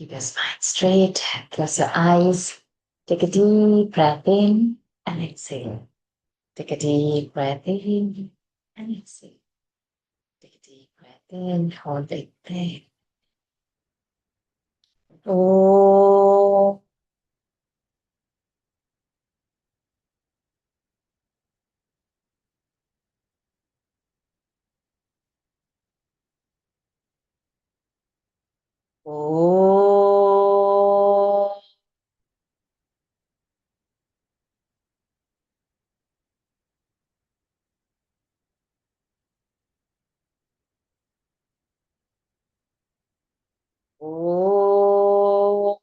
Keep your spine straight. Close your eyes. Take a deep breath in and exhale. Take a deep breath in and exhale. Take a deep breath in. Hold it there. Oh. Oh. Oh.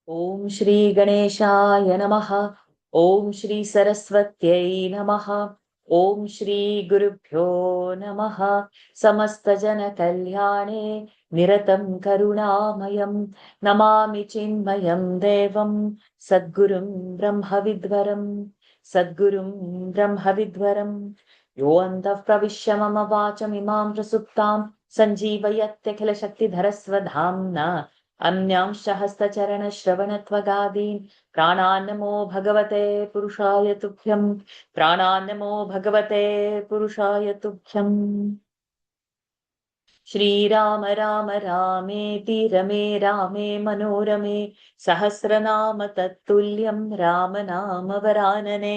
Om Shri Ganeshaya Namaha. Om Shri Saraswatyai Namaha. Om Shri Gurubhyo Namaha. Samasta Jana Kalyane Niratam Karunamayam Namami Chinmayam Devam Sadgurum Brahmavidvaram Sadgurum Brahmavidvaram Yoantav Pravishya Mama Vacham Imam Prasuptam Sanjeevayatya Shakti Dharasvadhamna अन्यांश हस्तचरण श्रवणत्वगादीन् प्राणान्नमो भगवते पुरुषाय तुभ्यं प्राणान्नमो भगवते पुरुषाय तुभ्यम् श्रीराम राम रामेति रमे रामे मनोरमे सहस्रनाम तत्तुल्यं राम नाम वरानने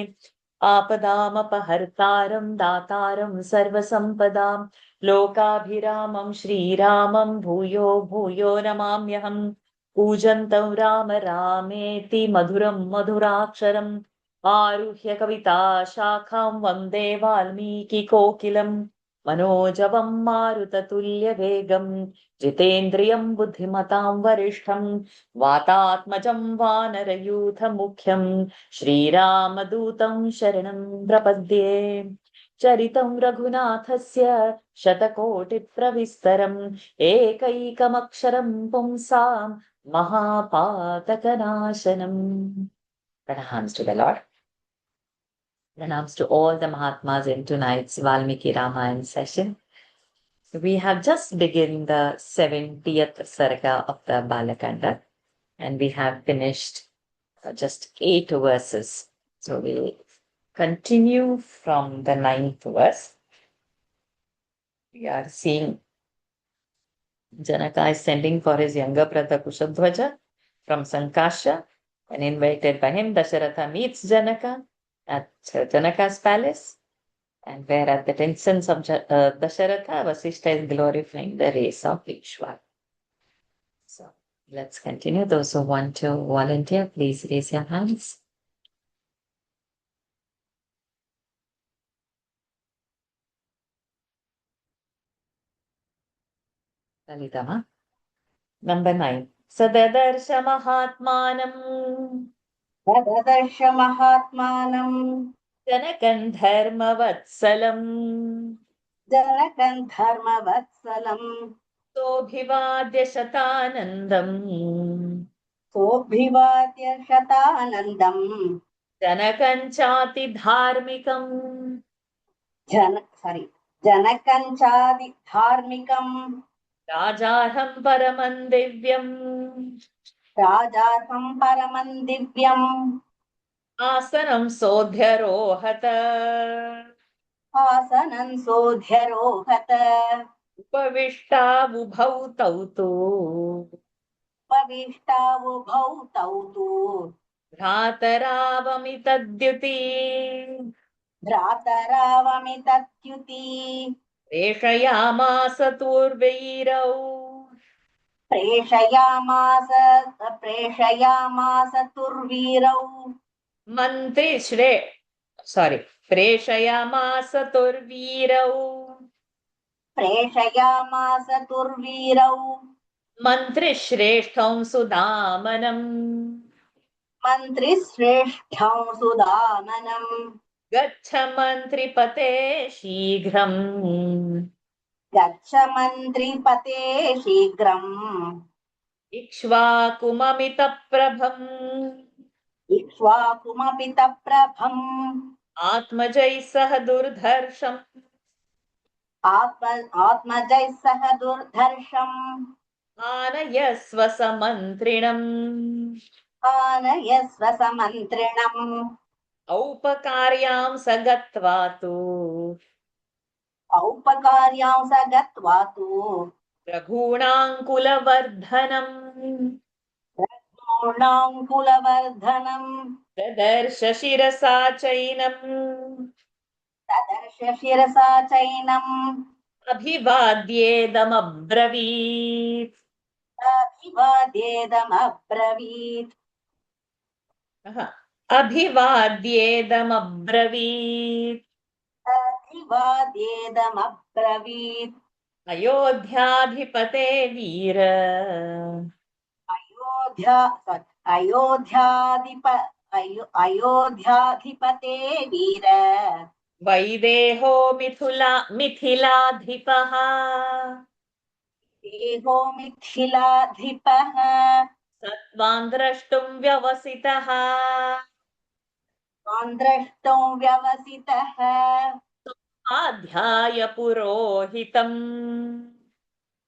आपदामपहर्तारं दातारं सर्वसम्पदां लोकाभिरामं श्रीरामं भूयो भूयो नमाम्यहम् पूजन्तं राम रामेति मधुरं मधुराक्षरम् आरुह्य कविता शाखां वन्दे वाल्मीकिकोकिलम् मनोजवं मारुततुल्यवेगं जितेन्द्रियं बुद्धिमतां वरिष्ठं वातात्मजं वानरयूथमुख्यं श्रीरामदूतं शरणं प्रपद्ये चरितं रघुनाथस्य शतकोटिप्रविस्तरम् एकैकमक्षरं पुंसां महापातकनाशनम्. Pranams to the Lord. Pranams to all the Mahatmas in tonight's Valmiki Ramayana session. We have just begun the 70th Sarga of the Balakanda, and we have finished just 8 verses. So we'll continue from the 9th verse. We are seeing Janaka is sending for his younger brother Kushadhwaja from Sankasha, and invited by him, Dasharatha meets Janaka at Janaka's palace. And where at the instance of Dasharatha, Vasishta is glorifying the race of Vishwa. So let's continue. Those who want to volunteer, please raise your hands. Lalitama. Number 9. Sadadarsha Mahatmanam तददर्श महात्मानम् Janakan Dharmavatsalam जनकम् धर्मवत्सलम् Sobhivadya Shatanandam सोऽभिवाद्य शतानन्दम् Janakan Chati Dharmikam जनकम् चादि धार्मिकम् Rajarham Paraman Divyam राजार्थम् परमम् दिव्यम् आसनं सोऽध्यरोहत आसनम् सोऽध्यरोहत उपविष्टावुभौ तौ तु उपविष्टावुभौ तौ तु भ्रातरावमितद्युति भ्रातरावमितद्युति प्रेषयामास तूर्वैरौ प्रेषयामास तुर्वीरौ प्रेषयामास तुर्वीरौ प्रेषयामास तुर्वीरौ मन्त्रिश्रेष्ठं सुदामनम् मन्त्रिश्रेष्ठं सुदामनम् गच्छ मन्त्रिपते शीघ्रम् गच्छ मन्त्रिपते शीघ्रम् इक्ष्वाकुममितप्रभम् इक्ष्वाकुमपितप्रभम् आत्मजैः सह दुर्धर्षम् आत्मजैः सह दुर्धर्षम् आनयस्व समन्त्रिणम् आनयस्व समन्त्रिणम् औपकार्यां स गत्वा तु औपकार्यां स गत्वा तु रघूणाङ्कुलवर्धनम् पूर्णाङ्कुलवर्धनम् ददर्श शिरसा चैनम् तदर्श शिरसा चैनम् अभिवाद्येदमब्रवीत् अभिवाद्येदमब्रवीत् अभिवाद्येदमब्रवीत् अभिवाद्येदमब्रवीत् अयोध्याधिपते वीर अयोध्या अयोध्याधिप अयोध्याधिपते वीर वैदेहो मिथिलाधिपः देहो मिथिलाधिपः सत्त्वान् द्रष्टुं व्यवसितः त्वां द्रष्टुं व्यवसितः आध्याय पुरोहितम्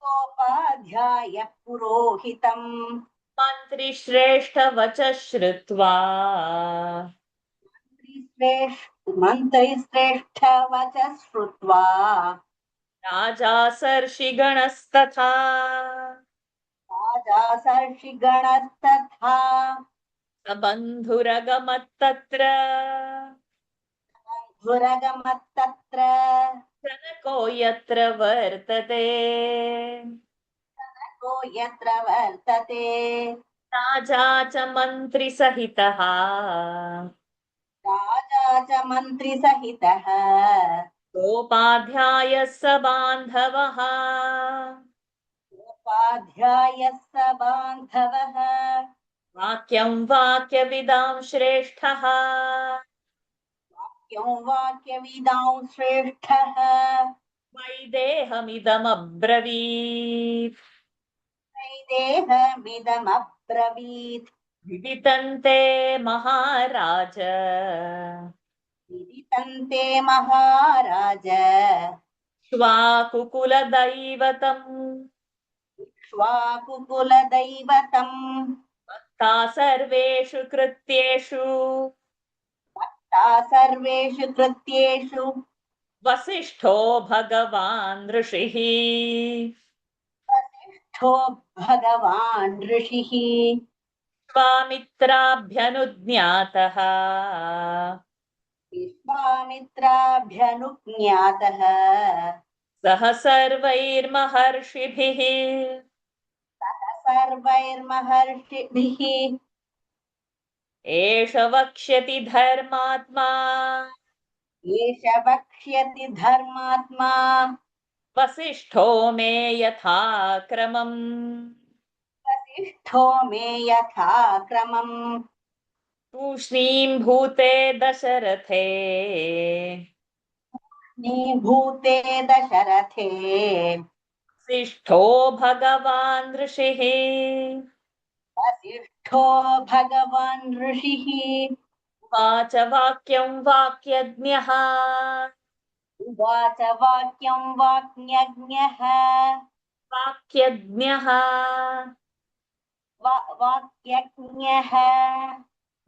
सोपाध्याय पुरोहितम् मन्त्रिश्रेष्ठवच श्रुत्वा मन्त्रिश्रेष्ठ वचः श्रुत्वा राजा सर्षिगणस्तथा राजा सर्षिगणस्तथा सबन्धुरगमत्तत्र धुरगमत्तत्र जनको यत्र वर्तते को यत्र वर्तते राजा च मन्त्रिसहितः राजा च मन्त्रिसहितः सोपाध्यायः स बान्धवः उपाध्यायः स बान्धवः वाक्यं वाक्यविदां श्रेष्ठः यौ वाक्यविदां श्रेष्ठः वैदेहमिदमब्रवीत् वैदेहमिदमब्रवीत् विदितन्ते महाराज विदितन्ते महाराज श्वाकुकुलदैवतम् श्वाकुकुलदैवतम् ता सर्वेषु कृत्येषु ता सर्वेषु कृत्येषु वसिष्ठो भगवान् ऋषिः वसिष्ठो भगवान् ऋषिः स्वामित्राभ्यनुज्ञातः विश्वामित्राभ्यनुज्ञातः सह सर्वैर्महर्षिभिः सर्वैर्महर्षिभिः एष वक्ष्यति धर्मात्मा एष वक्ष्यति धर्मात्मा वसिष्ठो मे यथा क्रमम् वसिष्ठो मे यथा क्रमम् तूष्णीं भूते दशरथे भूते दशरथे वसिष्ठो भगवान् ऋषिः वसिष्ठो भगवान् ऋषिः उवाच वाक्यं वाक्यज्ञः उवाच वाक्यं वाक्यज्ञः वाक्यज्ञः वाक्यज्ञः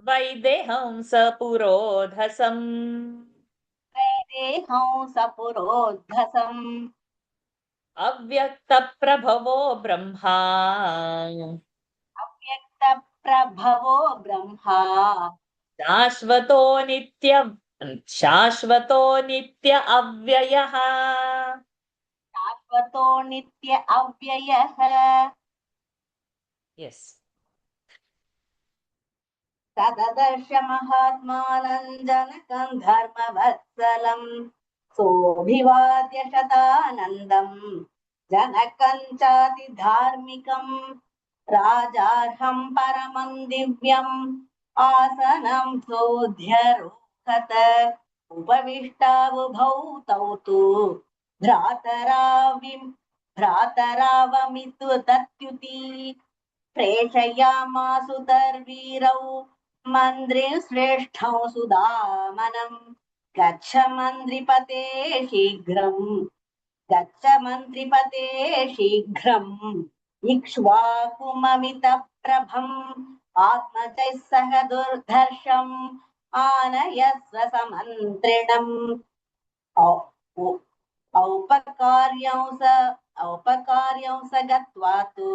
वैदेहंस पुरोधसम् वैदेहंस पुरोधसम् अव्यक्तप्रभवो ब्रह्मा व्यक्तप्रभवो ब्रह्मा शाश्वतो नित्य अव्ययः शाश्वतो नित्य अव्ययः यस् तददर्श महात्मानं जनकं धर्मवत्सलं सोऽभिवाद्य शतानन्दम् जनकं चातिधार्मिकं राजार्हं परमं दिव्यम् आसनं सोऽध्यरोहत उपविष्टावुभौ तौ तु भ्रातरावमितु तत्युती प्रेषयामासु तर्वीरौ मन्त्रिश्रेष्ठौ सुदामनम् गच्छ मन्त्रिपते शीघ्रम् गच्छ मन्त्रिपते शीघ्रम् इक्ष्वाकुममितप्रभम् आत्मजैः सह दुर्धर्षम् आनयस्व समन्त्रिणम् औपकार्यं स गत्वा तु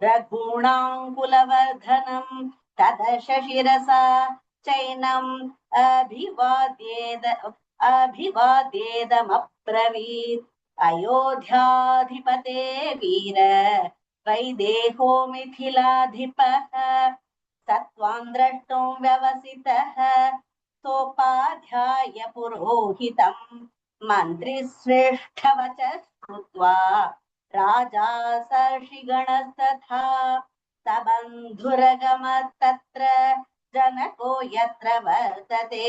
रघूणाङ्कुलवर्धनम् तदश शिरसा चैनम् अभिवाद्येदमब्रवीत् अयोध्याधिपते वीर वैदेहो मिथिलाधिपः सत्त्वां द्रष्टुं व्यवसितः सोपाध्याय पुरोहितम् मन्त्रिश्रेष्ठवच श्रुत्वा राजा सर्षिगणस्तथा सबन्धुरगमस्तत्र जनको यत्र वर्तते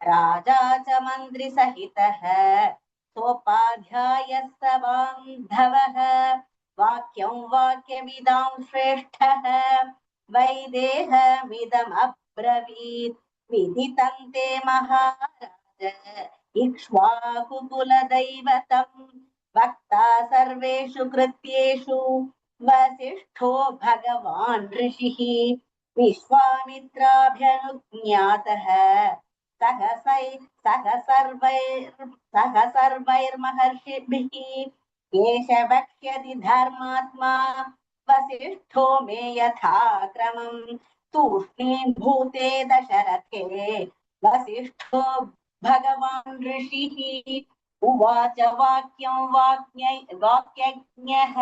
राजा च मन्त्रिसहितः सोपाध्यायस्य बान्धवः वाक्यं वाक्यमिदां श्रेष्ठः वैदेहमिदमब्रवीत् विदितं ते महाराज इक्ष्वाकुकुलदैवतम् वक्ता सर्वेषु कृत्येषु वसिष्ठो भगवान् ऋषिः विश्वामित्राभ्यनुज्ञातः सह सर्वैर्महर्षिभिः एष वक्ष्यति धर्मात्मा वसिष्ठो मे यथा क्रमम् तूष्णीभूते दशरथे वसिष्ठो भगवान् ऋषिः उवाच वाक्यं वाक्यज्ञः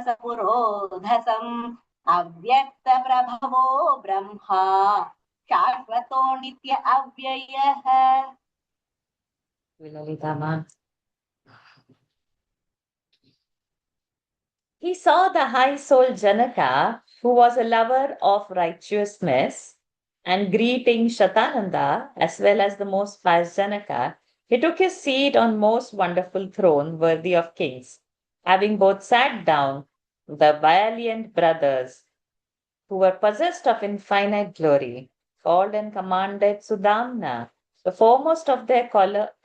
सपुरोधसम् अव्यक्तप्रभवो ब्रह्मा शाश्वतो नित्य अव्ययः. He saw the high-souled Janaka, who was a lover of righteousness, and greeting Shatananda as well as the most pious Janaka, he took his seat on most wonderful throne worthy of kings. Having both sat down, the valiant brothers, who were possessed of infinite glory, called and commanded Sudamna, the foremost of their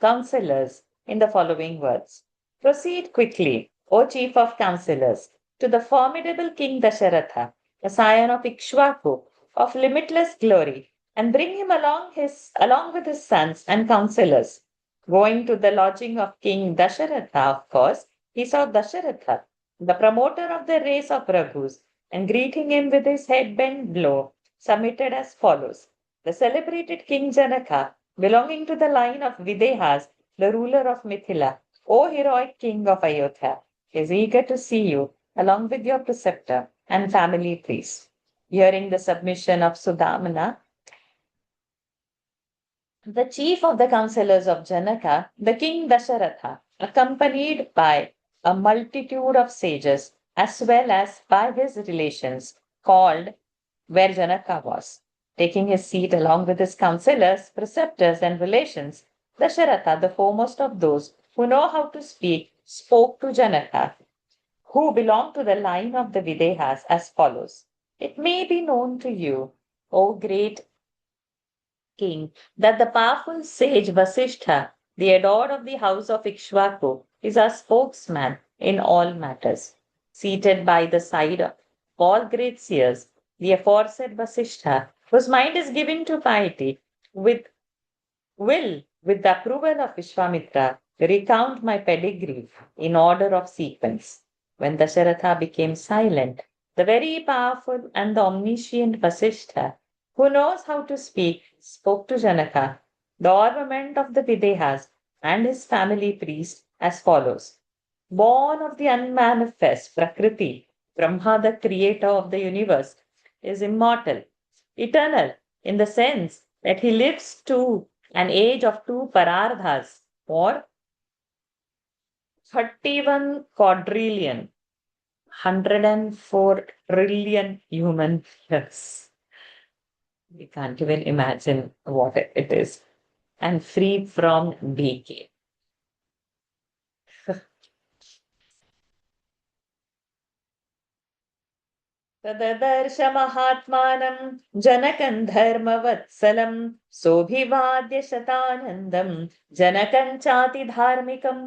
counselors, in the following words. Proceed quickly, O chief of counselors, to the formidable King Dasharatha, the scion of Ikshvaku, of limitless glory, and bring him along with his sons and counselors. Going to the lodging of King Dasharatha, of course, he saw Dasharatha, the promoter of the race of Raghus, and greeting him with his head bent low, submitted as follows. The celebrated King Janaka, belonging to the line of Videhas, the ruler of Mithila, O heroic king of Ayodhya, is eager to see you, along with your preceptor and family priest. Hearing the submission of Sudamana, the chief of the counselors of Janaka, the king Dasharatha, accompanied by a multitude of sages as well as by his relations, called where Janaka was. Taking his seat along with his counselors, preceptors, and relations, Dasharatha, the foremost of those who know how to speak, spoke to Janaka, who belonged to the line of the Videhas, as follows. It may be known to you, O great king, that the powerful sage Vasishtha, the adored of the house of Ikshvaku, is our spokesman in all matters. Seated by the side of all great seers, the aforesaid Vasishtha, whose mind is given to piety, will, with the approval of Vishwamitra, recount my pedigree in order of sequence. When Dasharatha became silent, the very powerful and the omniscient Vasishtha, who knows how to speak, spoke to Janaka, the ornament of the Videhas, and his family priest as follows. Born of the unmanifest Prakriti, Brahma, the creator of the universe, is immortal, eternal, in the sense that he lives to an age of 2 parardhas, or 31 quadrillion, 104 trillion human years. We can't even imagine what it is. And free from decay. तददर्श महात्मानं जनकं धर्मवत्सलं सोऽभिवाद्य शतानन्दं जनकं चातिधार्मिकं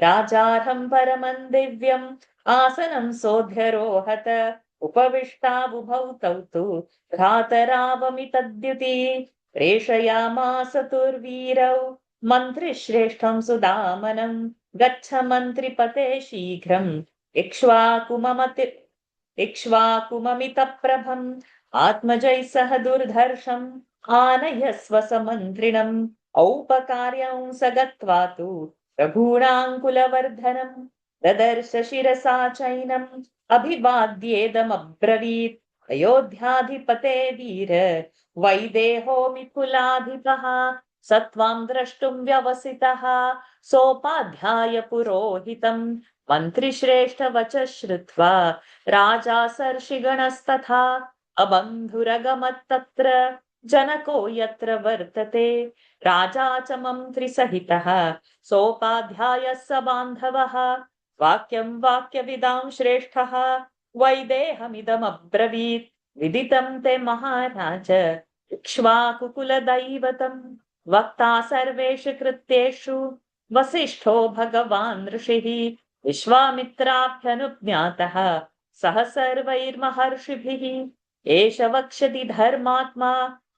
राजार्हं परमं दिव्यम् आसनं सोऽध्यरोहत उपविष्टाबुभौ तौ तु भ्रातरावमितद्युति प्रेषयामास तुर्वीरौ मन्त्रिश्रेष्ठं सुदामनं गच्छ मन्त्रिपते शीघ्रम् इक्ष्वाकुममितप्रभम् आत्मजैः सह दुर्धर्षम् आनयस्व समन्त्रिणम् औपकार्यं स गत्वा तु रघूणाङ्कुलवर्धनम् ददर्श शिरसा चैनम् अभिवाद्येदमब्रवीत् अयोध्याधिपते वीर वैदेहो मिथिलाधिपः स त्वां द्रष्टुं व्यवसितः सोपाध्याय पुरोहितम् मन्त्रिश्रेष्ठवच श्रुत्वा राजा सर्षिगणस्तथा अबन्धुरगमत्तत्र जनको यत्र वर्तते राजा च मन्त्रिसहितः सोपाध्यायः स बान्धवः वाक्यं वाक्यविदां श्रेष्ठः वैदेहमिदमब्रवीत् विदितं ते महाराज इक्ष्वाकुकुलदैवतम् वक्ता सर्वेषु कृत्येषु वसिष्ठो भगवान् ऋषिः विश्वामित्राभ्यनुज्ञातः सह सर्वैर्महर्षिभिः एष वक्ष्यति धर्मात्मा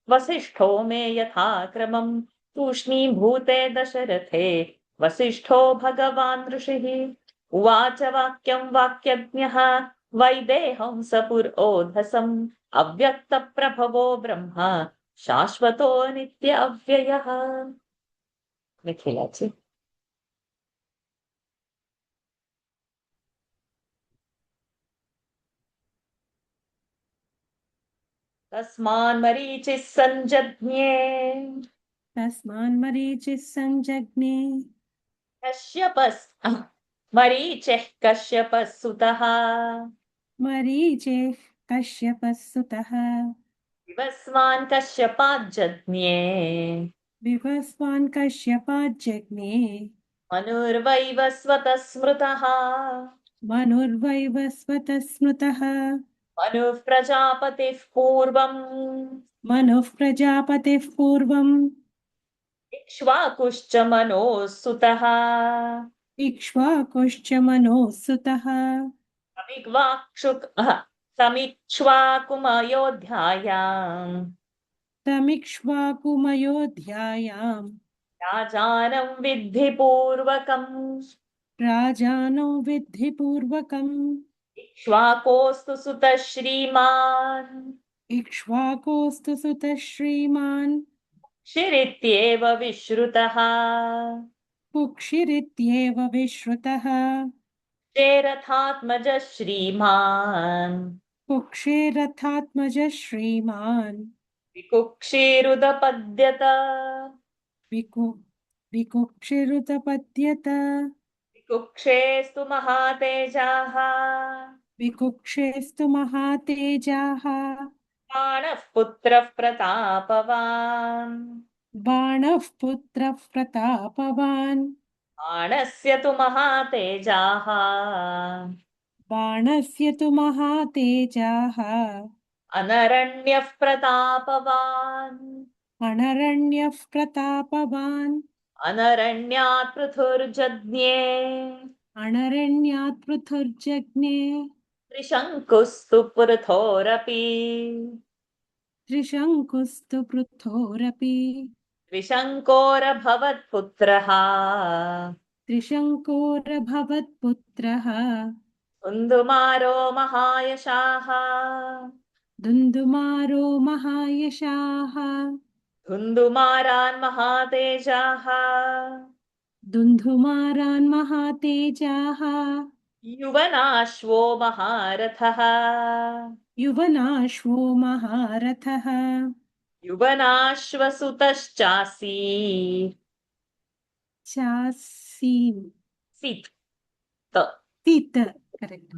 वसिष्ठो मे यथाक्रमम् तूष्णीभूते दशरथे वसिष्ठो भगवान् ऋषिः उवाच वाक्यं वाक्यज्ञः वैदेहं स पुरोधसम् अव्यक्तप्रभवो ब्रह्मा शाश्वतो नित्य अव्ययः मिथिलाजी तस्मान्मरीचिः सञ्जज्ञे तस्मान्मरीचिः सञ्जज्ञे मरीचिः कश्यपः सुतः मरीचेः कश्यपः सुतः विवस्वान् कश्यपाज्जज्ञे विवस्वान् कश्यपाज्जज्ञे मनुर्वैवस्वतः स्मृतः मनुर्वैवस्वतः स्मृतः मनुः प्रजापतिः पूर्वम् मनुः प्रजापतिः पूर्वम् इक्ष्वाकुश्च मनोः सुतः इक्ष्वाकुश्च मनोः सुतः समिक्ष्वाकुमयोध्यायाम् तमिक्ष्वाकुमयोध्यायाम् राजानं विद्धिपूर्वकम् राजानो विद्धिपूर्वकम् इक्ष्वाकोऽस्तु सुतः श्रीमान् इक्ष्वाकोऽस्तु सुतः श्रीमान् क्षिरित्येव विश्रुतः कुक्षिरित्येव विश्रुतः चेरथात्मजः श्रीमान् कुक्षेरथात्मजः श्रीमान् विकुक्षीरुदपद्यत विकुक्षिरुतपद्यत विकुक्षेस्तु महातेजाः विकुक्षेस्तु महातेजाः बाणः पुत्रः प्रतापवान् बाणः पुत्रः प्रतापवान् बाणस्य तु महातेजाः बाणस्य तु महातेजाः अनरण्यः प्रतापवान् अनरण्यः प्रतापवान् अनरण्यात् पृथुर्जज्ञे अनरण्यात् पृथुर्जज्ञे त्रिशङ्कुस्तु पृथोरपि त्रिशङ्कुस्तु पृथोरपि त्रिशङ्कोरभवत्पुत्रः त्रिशङ्कोरभवत्पुत्रः कुन्दुमारो महायशाः दुन्दुमारो महायशाः धुन्दुमारान् महातेजाः दुन्धुमारान् महातेजाः युवनाश्वो महारथः युवनाश्वो महारथः युवनाश्वसुतश्चासी चासीत् सीत् करेक्ट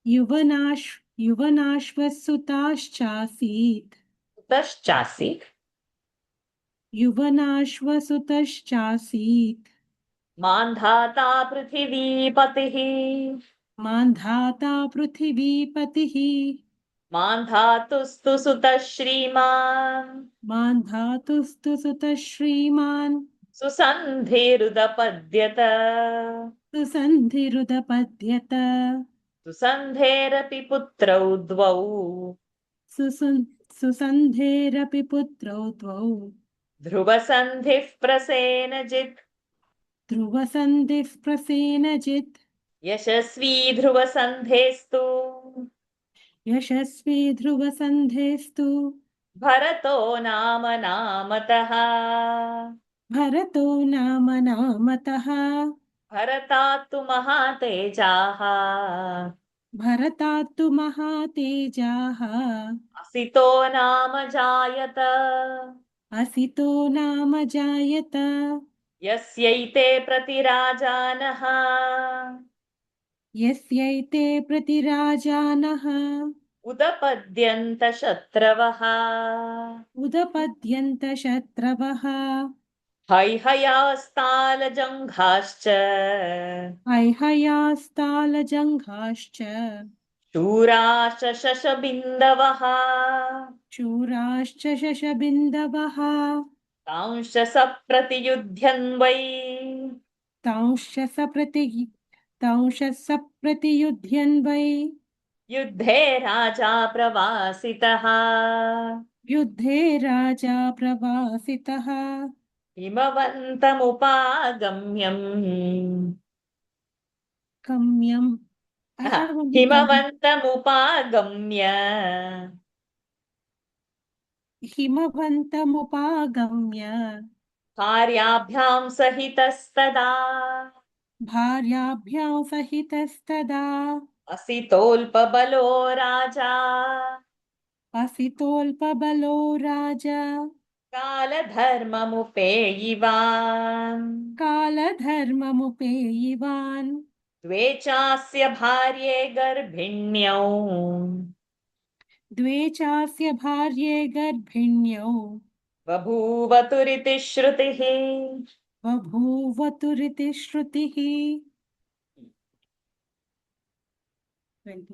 युवनाश्वसुताश्चासीत् सुतश्चासीत् युवनाश्वसुतश्चासीत् मान्धाता पृथिवीपतिः मान्धाता पृथिवीपतिः मान्धातुस्तु सुतः श्रीमान् मान्धातुस्तु सुतः श्रीमान् सुसन्धेरुदपद्यत सुसन्धिरुदपद्यत सुसन्धेरपि पुत्रौ द्वौ सुसन्धेरपि पुत्रौ द्वौ ध्रुवसन्धिः प्रसेनजित् ध्रुवसन्धिः प्रसेनजित् यशस्वी ध्रुवसन्धेस्तु यशस्वी ध्रुवसन्धेस्तु भरतो नाम नामतः भरतो नाम नामतः भरतात्तु महातेजाः भरतात्तु महातेजाः असितो नाम जायत असितो नाम जायत यस्यैते प्रतिराजानः यस्यैते प्रतिराजानः उदपद्यन्त शत्रवः उदपद्यन्त शत्रवः हैहयास्तालजङ्घाश्च हैहयास्तालजङ्घाश्च शूराश्च शशबिन्दवः शूराश्च शशबिन्दवः तांश्च सप्रतियुध्यन् वै तांश्च सप्रतियुध्यन् वै युद्धे राजा प्रवासितः युद्धे राजा प्रवासितः हिमवन्तमुपागम्यम् गम्यम् I have only हिमवन्तमुपागम्य हिमवन्तमुपागम्य कार्याभ्यां सहितस्तदा भार्याभ्यां सहितस्तदा असितोल्पबलो राजा असितोल्पबलो राजा कालधर्ममुपेयिवान् कालधर्ममुपेयिवान् द्वे चास्य भार्ये गर्भिण्यौ द्वे चास्य भार्ये गर्भिण्यौ बभूवतुरिति श्रुतिः बभूवतुरिति श्रुतिः 20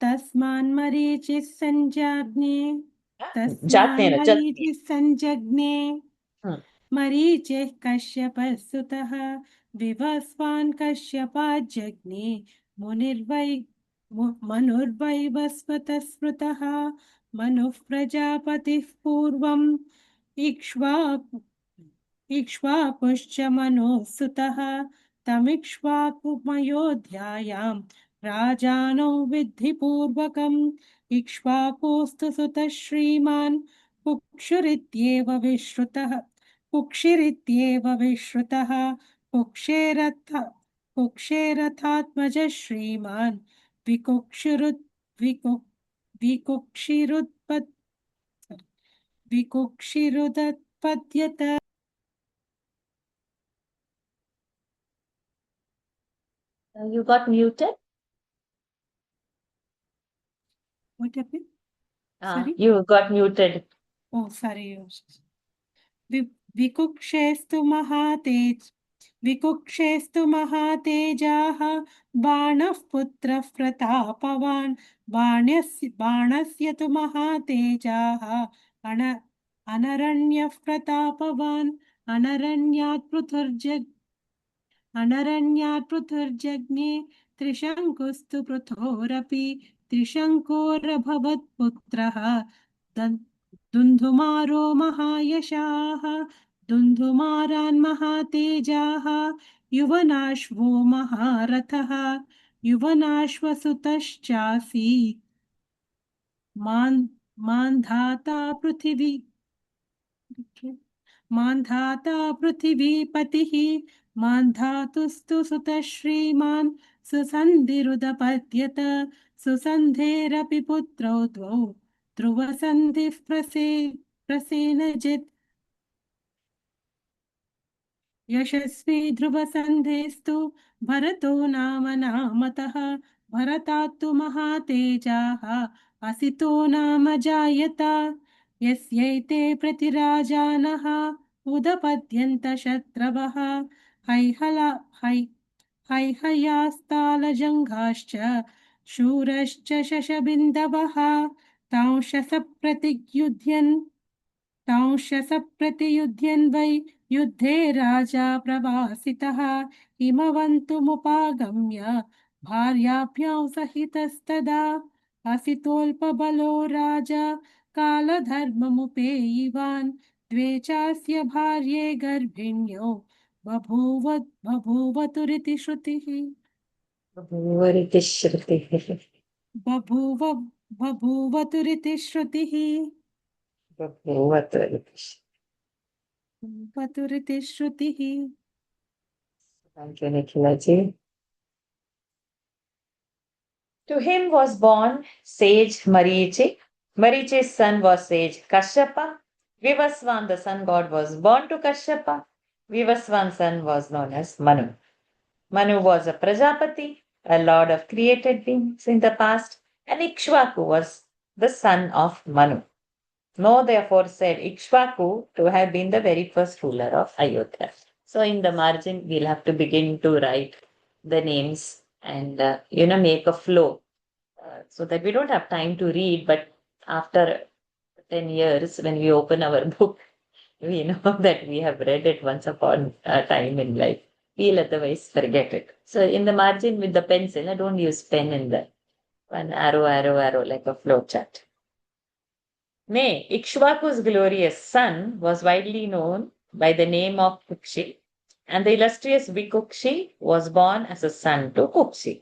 तस्मान्मरीचिः सञ्जाग्ने जातेन तस्मान्मरीचिः सञ्जज्ञे हम्म। मरीचिः कश्यपः सुतः विवस्वान् कश्यपाज्जज्ञे मनुर्वै वस्वतः स्मृतः मनुः प्रजापतिः पूर्वम् इक्ष्वाकुश्च मनोः सुतः तमिक्ष्वाकुमयोध्यायां राजानो विद्धिपूर्वकम् इक्ष्वाकुस्तु सुतः श्रीमान् कुक्षुरित्येव विश्रुतः कुक्षेरथात्मज श्रीमान् विकुक्षिरुत् विकुक्षिरुत्पत् विकुक्षिरुदत्पद्यत You got muted? What happened? Sorry? You got muted. Oh, sorry. विकुक्षेस्तु महातेजाः बाणः पुत्रः प्रतापवान् बाणस्य तु महातेजाः अनरण्यः प्रतापवान् अनरण्यात् पृथुर्जज्ञे त्रिशङ्कुस्तु पृथोरपि त्रिशङ्कोरभवत्पुत्रः दुन्धुमारो महायशाः दुन्धुमारान् महातेजाः युवनाश्वो महारथः युवनाश्वसुतश्चासीत् मान्धाता पृथिवीपतिः मान्धातुस्तु सुतः श्रीमान् सुसन्धिरुदपद्यत सुसन्धेरपि पुत्रौ द्वौ ध्रुवसन्धिः प्रसेनजित् यशस्वी ध्रुवसन्धेस्तु भरतो नाम नामतः भरतात्तु महातेजाः असितो नाम जायत यस्यैते प्रतिराजानः उदपद्यन्त शत्रवः हैहयास्तालजङ्घाश्च शूरश्च शशबिन्दवः तांशस प्रतियुध्यन् वै युद्धे राजा प्रवासितः हिमवन्तुमुपागम्य भार्याभ्यां सहितस्तदा हसितोऽल्पबलो राजा कालधर्ममुपेयिवान् द्वे चास्य भार्ये गर्भिण्यो बभूवतुरिति श्रुतिः Bhuvarithi Shruti. बभूव बभूवतुरिति श्रुतिः Bhuvarithi. वतुरिति श्रुतिः Thank you, Nikhila ji. To him was born sage Marichi. Marichi's son was sage Kashyapa. Vivaswan, the sun god, was born to Kashyapa. Vivaswan's son was known as Manu. Manu was a Prajapati, a lord of created beings in the past, and Ikshvaku was the son of Manu. No, therefore, said Ikshvaku to have been the very first ruler of Ayodhya. So, in the margin, we'll have to begin to write the names and, make a flow so that we don't have time to read. But after 10 years, when we open our book, we know that we have read it once upon a time in life. We'll otherwise forget it. So, in the margin with the pencil, I don't use pen in the one arrow, like a flow chart. Nay, Ikshvaku's glorious son was widely known by the name of Kukshi, and the illustrious Vikukshi was born as a son to Kukshi.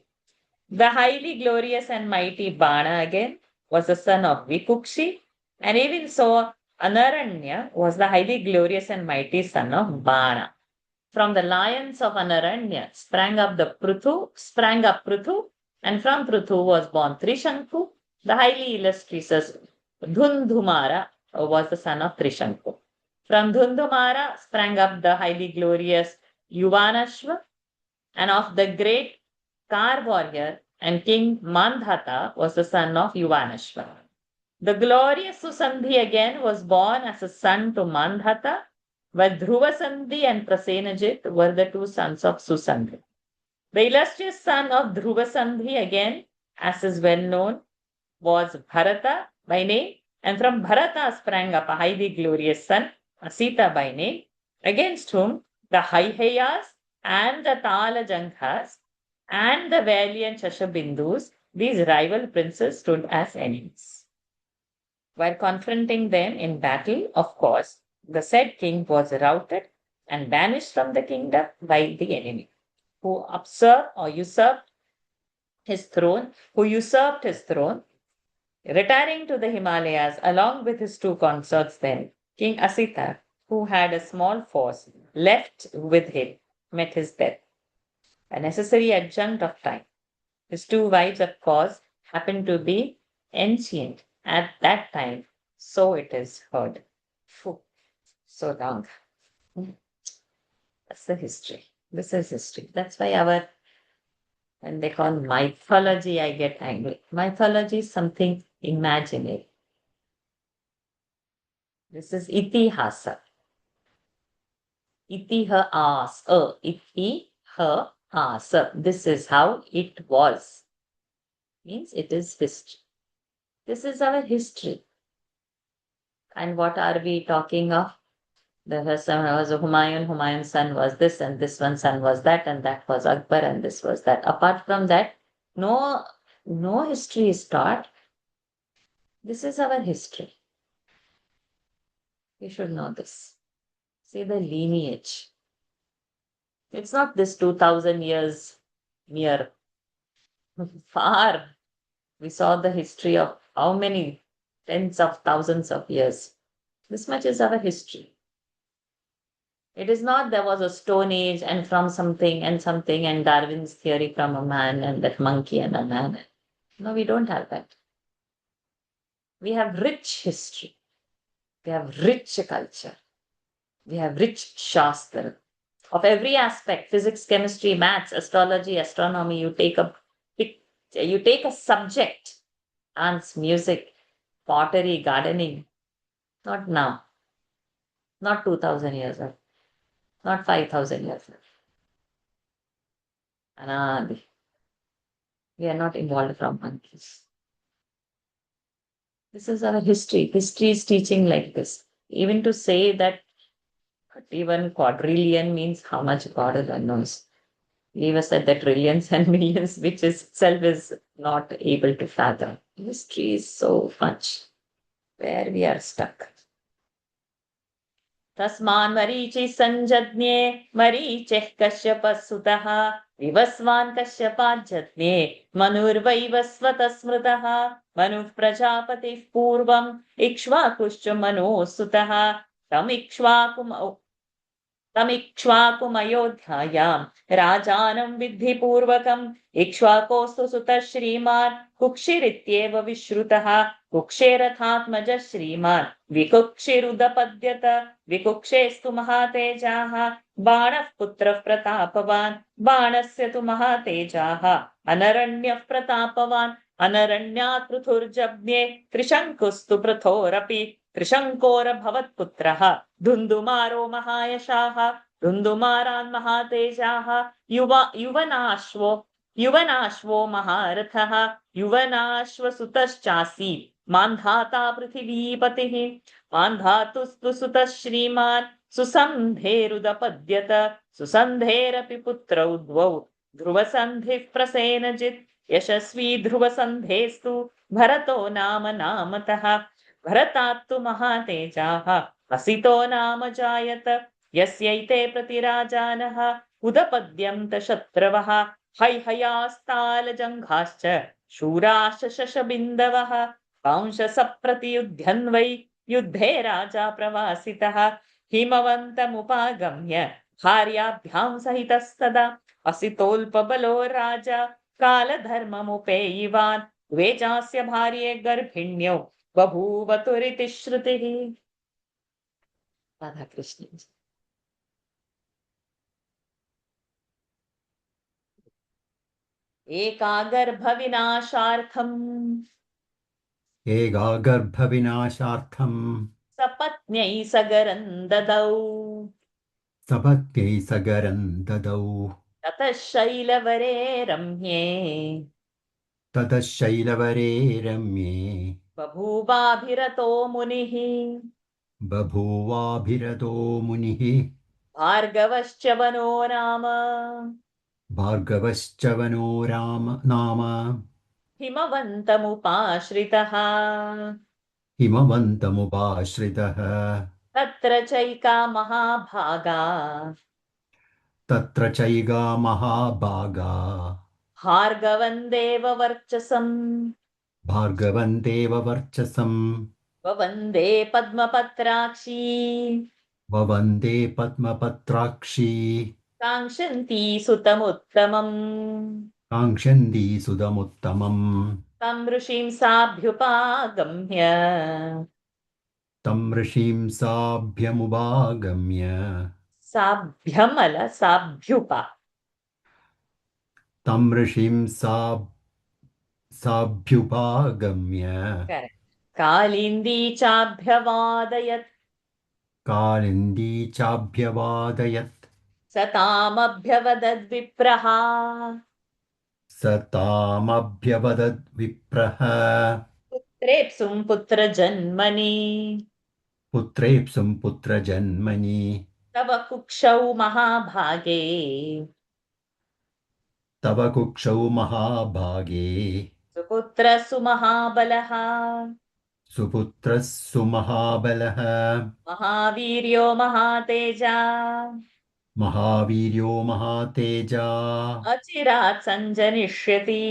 The highly glorious and mighty Bana again was the son of Vikukshi, and even so, Anaranya was the highly glorious and mighty son of Bana. From the lions of Anaranya sprang up Pruthu, and from Pruthu was born Trishanku, the highly illustrious Dhundhumara was the son of Trishanku. From Dhundhumara sprang up the highly glorious Yuvanashva, and of the great Kar warrior and king Mandhata was the son of Yuvanashva. The glorious Susandhi again was born as a son to Mandhata, while Dhruvasandhi and Prasenajit were the two sons of Susandhi. The illustrious son of Dhruvasandhi again, as is well known, was Bharata by name, and from Bharata sprang up a highly glorious son, Asita by name, against whom the Haihayas and the Talajanghas and the valiant Shashabindus, these rival princes, stood as enemies. While confronting them in battle, of course, the said king was routed and banished from the kingdom by the enemy, who usurped his throne, retiring to the Himalayas along with his two consorts then. King Asita, who had a small force left with him, met his death, a necessary adjunct of time. His two wives, of course, happened to be ancient at that time, so it is heard. Phew, so long. That's the history. This is history. That's why when they call mythology, I get angry. Mythology is something imaginary. This is itihasa. Itihasa. This is how it was. Means it is history. This is our history. And what are we talking of? The son was Humayun, Humayun's son was this, and this one son was that, and that was Akbar, and this was that. Apart from that, no history is taught. This is our history. You should know this. See the lineage. It's not this 2000 years near. Far. We saw the history of how many tens of thousands of years. This much is our history. It is not there was a stone age and from something and Darwin's theory from a man and that monkey and a man. No, we don't have that. We have rich history. We have rich culture. We have rich Shastra. Of every aspect, physics, chemistry, maths, astrology, astronomy, you take a subject, dance, music, pottery, gardening. Not now. Not 2000 years ago. Not 5000 years ago. Anadi. We are not involved from monkeys. This is our history. History is teaching like this. Even to say that 31 quadrillion means how much God alone knows. Leave aside the trillions and millions, which is itself is not able to fathom. History is so much where we are stuck. तस्मान् मरीचि संजज्ञे मरीचिः कश्यपसुतः विवस्वान् कश्यपाज्जज्ञे मनुर्वैवस्वतः स्मृतः मनुः प्रजापतिः पूर्वम् इक्ष्वाकुश्च मनोः सुतः तमिक्ष्वाकुमयोध्यायाम् राजानं विद्धि पूर्वकम् इक्ष्वाकोऽस्तु सुतः श्रीमान् कुक्षिरित्येव विश्रुतः कुक्षेरथात्मजः श्रीमान् विकुक्षिरुदपद्यत विकुक्षेस्तु महातेजाः बाणः पुत्रः प्रतापवान् बाणस्य तु महातेजाः अनरण्यः प्रतापवान् अनरण्यात् पृथुर्जज्ञे त्रिशङ्कुस्तु पृथोरपि त्रिशङ्कोरभवत्पुत्रः धुन्धुमारो महायशाः धुन्धुमारान् महातेजाः युवनाश्वो महारथः युवनाश्वसुतश्चासी मान्धाता पृथिवीपतिः मान्धातुस्तु सुतः श्रीमान् सुसन्धेरुदपद्यत सुसन्धेरपि पुत्रौ द्वौ ध्रुवसन्धिः प्रसेनजित् यशस्वी ध्रुवसन्धेस्तु भरतो नाम नामतः भरतात्तु महातेजाः असितो नाम जायत यस्यैते प्रतिराजानः उदपद्यन्त शत्रवः हैहयास्तालजङ्घाश्च शूराश्च शशबिन्दवः कांशसप्रतियुध्यन् वै युद्धे राजा प्रवासितः हिमवन्तमुपागम्य भार्याभ्यां सहितस्तदा असितोऽल्पबलो राजा कालधर्ममुपेयिवान् द्वेजास्य भार्ये गर्भिण्यौ बभूवतुरिति श्रुतिः. राधा कृष्ण. एकागर्भविनाशार्थम् सपत्न्यै सगरं ददौ सपत्यै सगरं ददौ ततः शैलवरे रम्ये ततः शैलवरे रम्ये बभूवाभिरतो मुनिः बभूवाभिरतो मुनिः भार्गवश्च वनो नाम भार्गवश्च वनो नाम हिमवन्तमुपाश्रितः हिमवन्तमुपाश्रितः तत्र चैका महाभागा तत्र चैगा महाभागा भार्गवं देववर्चसम् भार्गवं देववर्चसम् ववन्दे पद्मपत्राक्षी ववन्दे पद्मपत्राक्षी काङ्क्षन्ती सुतमुत्तमम् काङ्क्षन्ती सुतमुत्तमम् तं ऋषिं साभ्युपागम्य तं ऋषिं साभ्यमुपागम्य साभ्यमल साभ्युपा तं ऋषिं साभ्युपागम्य कालिन्दी चाभ्यवादयत् कालिन्दी चाभ्यवादयत् स तामभ्यवदद्विप्रः स तामभ्यवदद्विप्रः पुत्रेप्सुं पुत्रजन्मनि पुत्रेप्सुं पुत्रजन्मनि तव कुक्षौ महाभागे तव कुक्षौ महाभागे सुपुत्रः सुमहाबलः सुपुत्रः सुमहाबलः महावीर्यो महातेजा महावीर्यो महातेजा अचिरात् सञ्जनिष्यति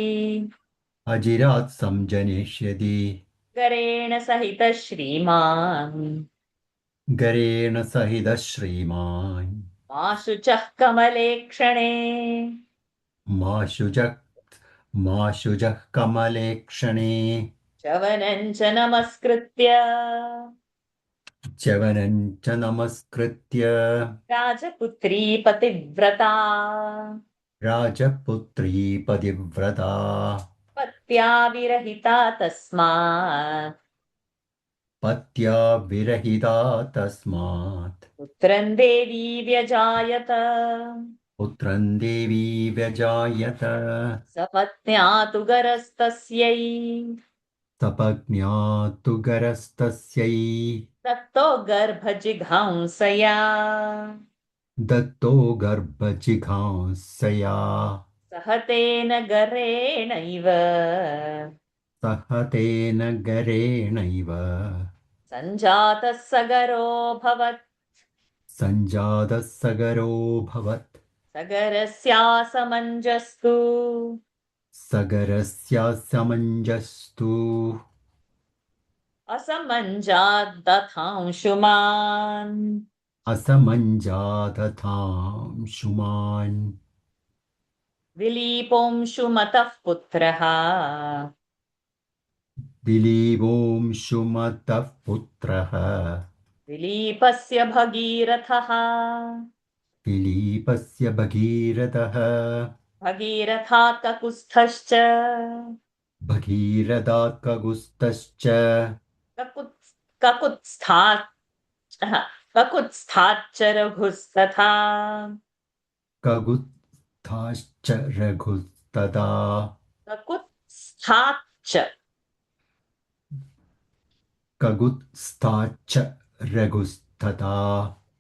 अजिरात् संजनिष्यति करेण सहितः श्रीमान् गरेण सहितः श्रीमान् मा शुचः कमले क्षणे मा शुजः कमले क्षणे चवनं च नमस्कृत्य च्यवनं च नमस्कृत्य राजपुत्री पतिव्रता राजपुत्री पतिव्रता पत्या विरहिता तस्मात् पत्या विरहिता तस्मात् पुत्रं देवी व्यजायत पुत्रं देवी व्यजायत सपत्न्या तु गरस्तस्यै सपत्न्या तु गरस्तस्यै दत्तो गर्भजिघांसया दत्तो गर्भजिघांसया सह तेन गरेणैव सह तेन गरेणैव सञ्जातः सगरोऽभवत् सञ्जातः सगरोऽभवत् सगरस्यासमञ्जस्तु सगरस्यासमञ्जस्तु असमञ्जाद्दथांशुमान् असमञ्जातथांशुमान् दिलीपोऽंशुमतः पुत्रः दिलीवोऽंशुमतः पुत्रः दिलीपस्य भगीरथः दिलीपस्य भगीरथः भगीरथात् ककुत्स्थश्च भगीरथात् ककुत्स्थश्च ककुत्स्थात् ककुत्स्थाच्च रघुस्तथा ककुत्स्थाश्च रघुस्तदा ककुत्स्थाच्च ककुत्स्थाश्च रघुस्तथा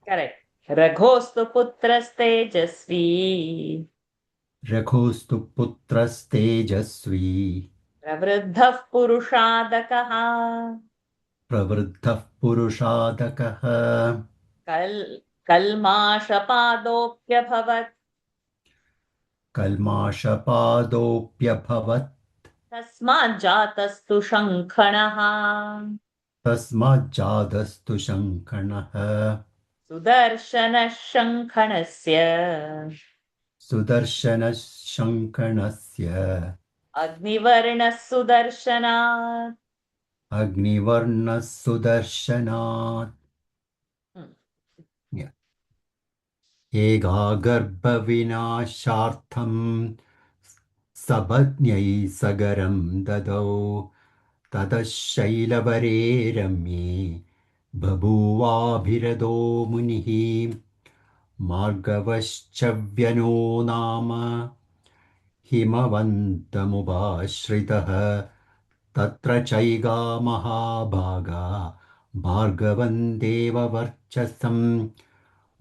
करेक्ट् रघोस्तु पुत्रस्तेजस्वी रघोस्तु पुत्रस्तेजस्वी प्रवृद्धः पुरुषादकः प्रवृद्धः पुरुषादकः कल्माषपादोऽप्यभवत् कल्माषपादोऽप्यभवत् तस्माज्जातस्तु शङ्खणः तस्माज्जातस्तु शङ्खणः सुदर्शनः शङ्खणस्य सुदर्शनः शङ्खणस्य अग्निवर्णः सुदर्शनात् अग्निवर्णः सुदर्शनात् एकागर्भविनाशार्थं सपत्न्यै सगरं ददौ ततः शैलवरे रम्ये बभूवाभिरदो मुनिः मार्गवश्चव्यनो नाम हिमवन्तमुपाश्रितः तत्र चैगा महाभागा भार्गवं देववर्चसं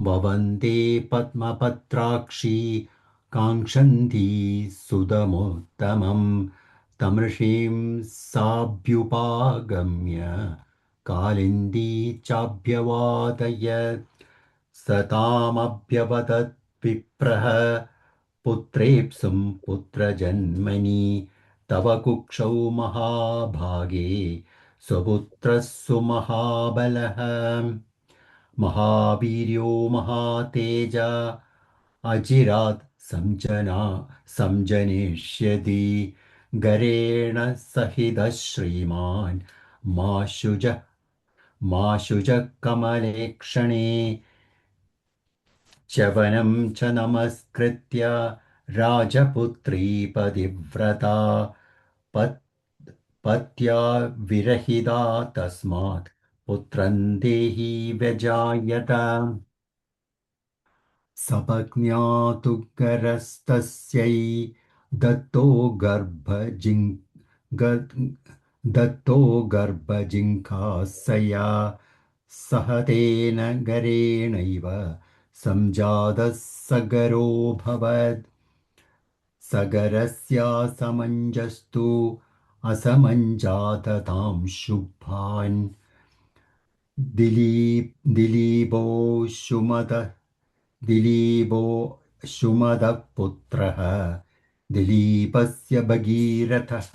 ववन्दे पद्मपत्राक्षी काङ्क्षन्ती सुदमुत्तमं तमृषीं साभ्युपागम्य कालिन्दी चाभ्यवादयत् स तामभ्यवदत् विप्रः पुत्रेप्सुं पुत्रजन्मनि तव कुक्षौ महाभागे स्वपुत्रः सुमहाबलः महावीर्यो महातेज अचिरात् संजनिष्यति गरेण सहितः श्रीमान् माशुजः कमलेक्षणे च्यवनं च नमस्कृत्य राजपुत्री पतिव्रता पत्या विरहिता तस्मात् पुत्रं देही व्यजायत सपत्न्या तु गरस्तस्यै दत्तो दत्तो गर्भजिङ्घासया सह तेन गरेणैव सञ्जातः सगरोऽभवत् सगरस्यासमञ्जस्तु असमञ्जाततां शुभान् दिलीपो सुमदः पुत्रः दिलीपस्य भगीरथः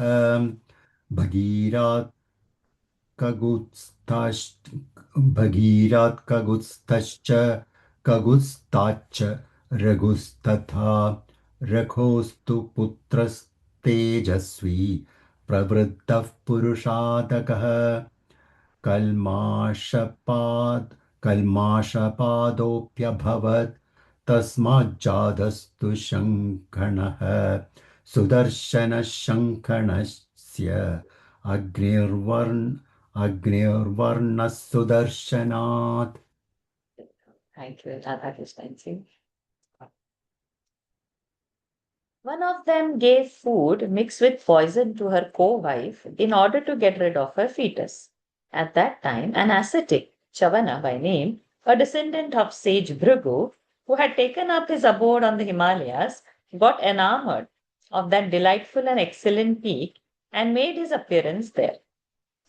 भगीरात् कगुत्स्थाश्च रघुस्तथा रघोस्तु पुत्रस्तेजस्वी प्रवृद्धः पुरुषादकः कल्माषपादोऽप्यभवत् तस्माज्जातस्तु शङ्खणः सुदर्शनः शङ्खणस्य अग्निर्वर्णः सुदर्शनात् Thank you, Radha Krishnan ji. One of them gave food mixed with poison to her co-wife in order to get rid of her fetus. At that time, an ascetic, Chavana by name, a descendant of sage Bhrigu, who had taken up his abode on the Himalayas, got enamored of that delightful and excellent peak and made his appearance there.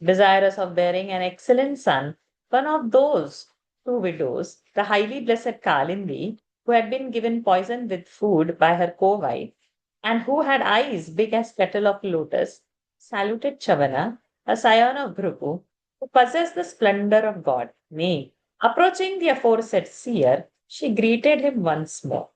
Desirous of bearing an excellent son, one of those two widows, the highly blessed Kalindi, who had been given poison with food by her co-wife, and who had eyes big as petal of lotus, saluted Chavana, a scion of Bhrigu, who possessed the splendor of God. Nay, approaching the aforesaid seer, she greeted him once more.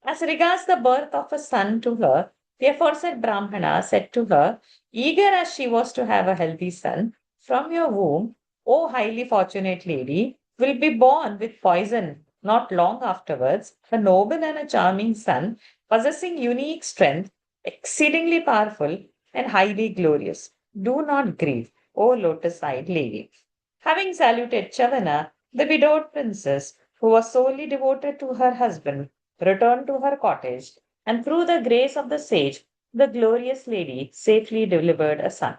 As regards the birth of a son to her, the aforesaid Brahmana said to her, eager as she was to have a healthy son, from your womb, O highly fortunate lady, will be born with poison not long afterwards, a noble and a charming son, possessing unique strength, exceedingly powerful, and highly glorious. Do not grieve, O lotus-eyed lady. Having saluted Chavana, the widowed princess, who was solely devoted to her husband, returned to her cottage, and through the grace of the sage, the glorious lady safely delivered a son.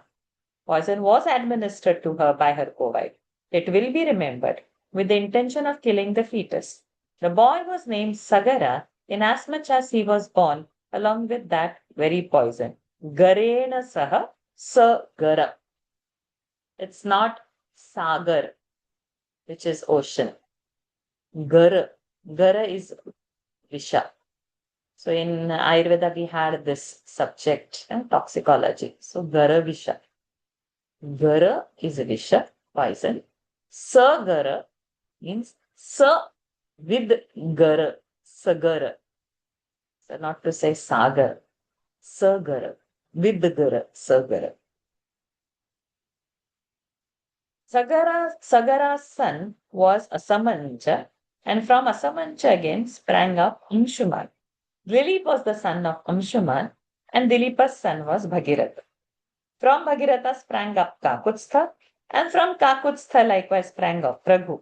Poison was administered to her by her co-wife. It will be remembered, with the intention of killing the fetus. The boy was named Sagara, inasmuch as he was born along with that very poison. Garena saha Sagara. It's not Sagar, which is ocean. Gara. Gara is Visha. So in Ayurveda, we had this subject, toxicology. So Gara Visha. Gara is Visha, poison. Sagara means sa with Gara, Sagara. So not to say Sagar. Sagara, with Gara, Sagara. Sagara's son was Asamancha, and from Asamancha again sprang up Anshuman. Dilip was the son of Anshuman, and Dilipa's son was Bhagiratha. From Bhagiratha sprang up Kakutstha, and from Kakutstha likewise sprang up Raghu.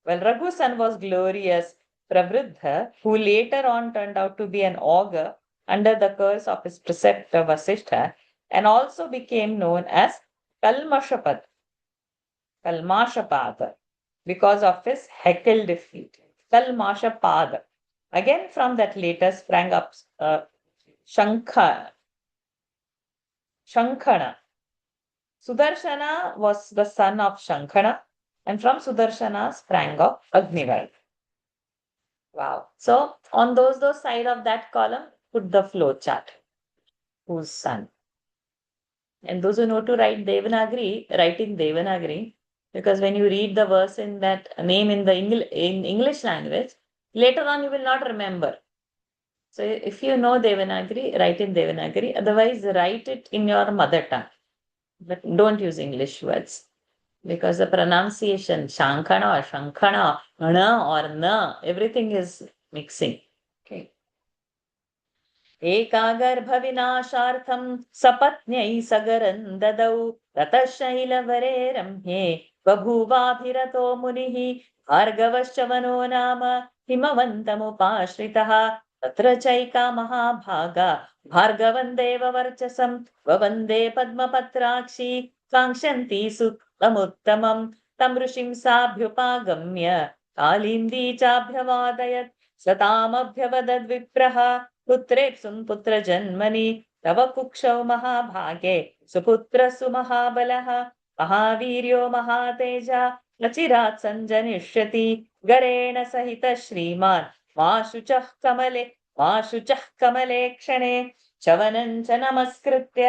Well, Raghu's son was glorious Pravriddha, who later on turned out to be an augur under the curse of his preceptor Vasishtha, and also became known as Kalmashapada, because of his heckled defeat. Kalmashapada. Again, from that later sprang up Shankhana. Sudarshana was the son of Shankhana, and from Sudarshana sprang up Agnivarna. Wow. So on those side of that column, put the flow chart. Whose son? And those who know to write Devanagari, write in Devanagari, because when you read the verse in that name in the English language, later on you will not remember. So if you know Devanagari, write in Devanagari. Otherwise, write it in your mother tongue. But don't use English words. Because the pronunciation, Shankana or Shankana, Ana or Na, everything is mixing. Okay. एकागर्भविनाशार्थं सपत्न्यै सगरं ददौ ततः शैलवरे रम्ये बभूवाभिरतो मुनिः भार्गवश्च वनो नाम हिमवन्तमुपाश्रितः तत्र चैका महाभागा भार्गवं देववर्चसं ववन्दे पद्मपत्राक्षी काङ्क्षन्ती सुतमुत्तमं तं ऋषिं साभ्युपागम्य कालिन्दी चाभ्यवादयत् सतामभ्यवदद्विप्रः पुत्रेप्सुं पुत्रजन्मनि तव कुक्षौ महाभागे सुपुत्र सुमहाबलः महावीर्यो महातेजा नचिरात् सञ्जनिष्यति गरेण सहित श्रीमान् मा शुचः कमले क्षणे चवनं च नमस्कृत्य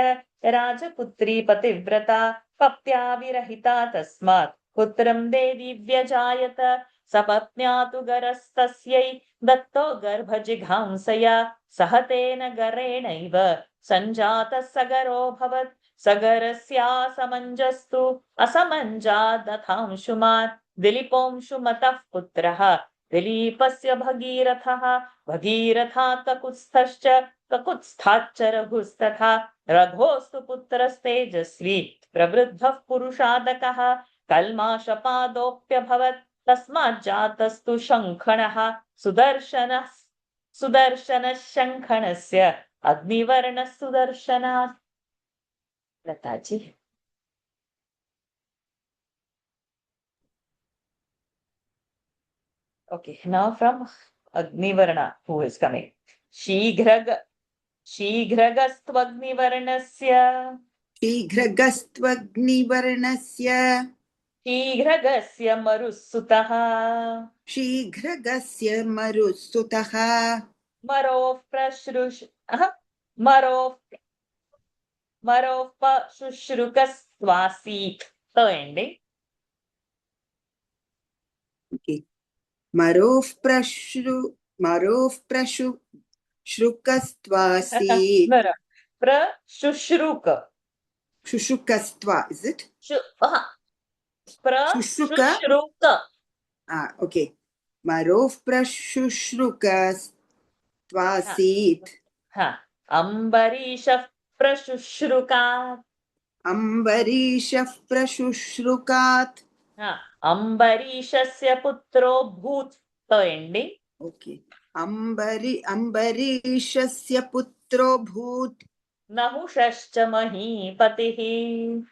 राजपुत्री पतिव्रता पप्त्या विरहिता तस्मात् पुत्रं देवी व्यजायत सपत्न्या तु गरस्तस्यै दत्तो गर्भजिघांसया सह तेन गरेणैव सञ्जातः सगरोऽभवत् सगरस्यासमञ्जस्तु असमञ्जादथांशुमान् दिलीपोऽंशुमतः पुत्रः दिलीपस्य भगीरथः भगीरथात् ककुत्स्थश्च ककुत्स्थाच्च रघुस्तथा रघोस्तु पुत्रस्तेजस्वी प्रवृद्धः पुरुषादकः कल्माषपादोऽप्यभवत् तस्माज्जातस्तु शङ्खणः सुदर्शनः शङ्खणस्य Agnivarna Sudarshana. Lataji. Okay, now from Agnivarna, who is coming? Shighragastvagnivarnasya. शीघ्रगस्त्वग्निवर्णस्य Shighragasya Marusutaha. शीघ्रगस्य मरुत्सुतः Marov Prashrush. Marov Pashushrukasvasit. The ending. मरोः प्रशु श्रुकस्त्वासीत् No, no. Prashushruk. शुशुकस्त्वा, is it? Prashushruk. Okay. मरोः प्रशुश्रुकस्त्वासीत् Ambarishah Prashushrukat. अम्बरीषः प्रशुश्रुकात् Ambarishasya putro bhut. The ending. Okay. अम्बरीषस्य पुत्रो भूत् Nahushascha mahipatihi.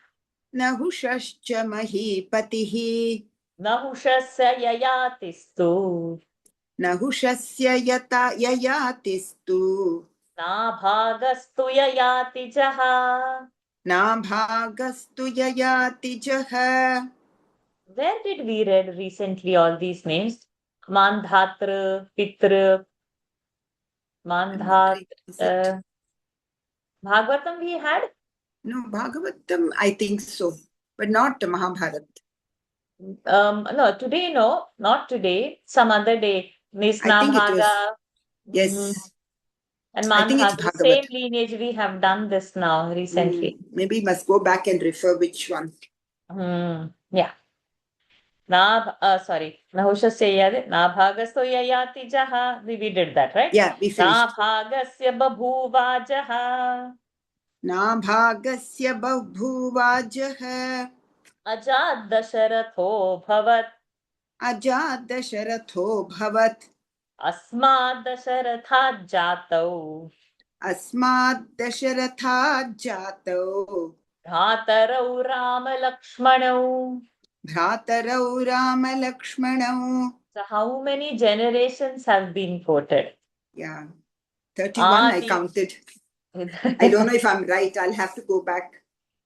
नहुषश्च महीपतिः Nahushasya yayatistu. नहुषस्य ययातिस्तु Nabhagastu yayati jaha. नाभागस्तु Yayati जः. Where did we read recently all these names? Mandhatra, Pitra, Mandhat. Bhagavatam we had? No, Bhagavatam, I think so, but not Mahabharata. No, today, no, not today, some other day. I think it Nisnabhaga. was, yes. And I think it's Mandhatra, same Bhagavad. lineage we have done this now recently. Maybe must go back and refer which one. Yeah. Nahushasya yade, Nabhagasto yayati jaha. We did that, right? Yeah, we finished. Nabhagasya babhuva jaha. नाभागस्य बभूवाजः Ajat dasharatho bhavat. अजात् दशरथो भवत् Asmad dasharatha jatau. अस्मात् दशरथात् जातौ Bhatarau Rama Lakshmanau. भ्रातरौ रामलक्ष्मणौ. So how many generations have been quoted? Yeah, 31 I counted. I don't know if I'm right. I'll have to go back.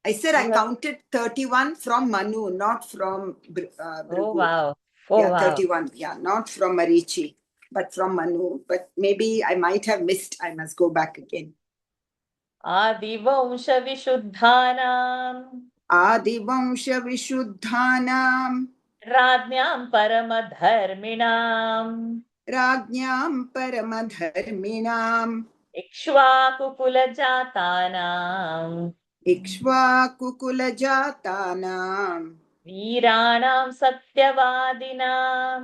I said I counted 31 from Manu, not from Bhrigu. Oh, wow. Yeah, Wow. 31. Yeah, not from Marichi, but from Manu. But maybe I might have missed. I must go back again. Adivamsha Vishuddhanam. Adivamsha Vishuddhanam. Rajnyam Paramadharminam. Rajnyam Paramadharminam. Ikshvakukulajātānām. Ikshvakukulajātānam. Vīrāణam Satyavādinām.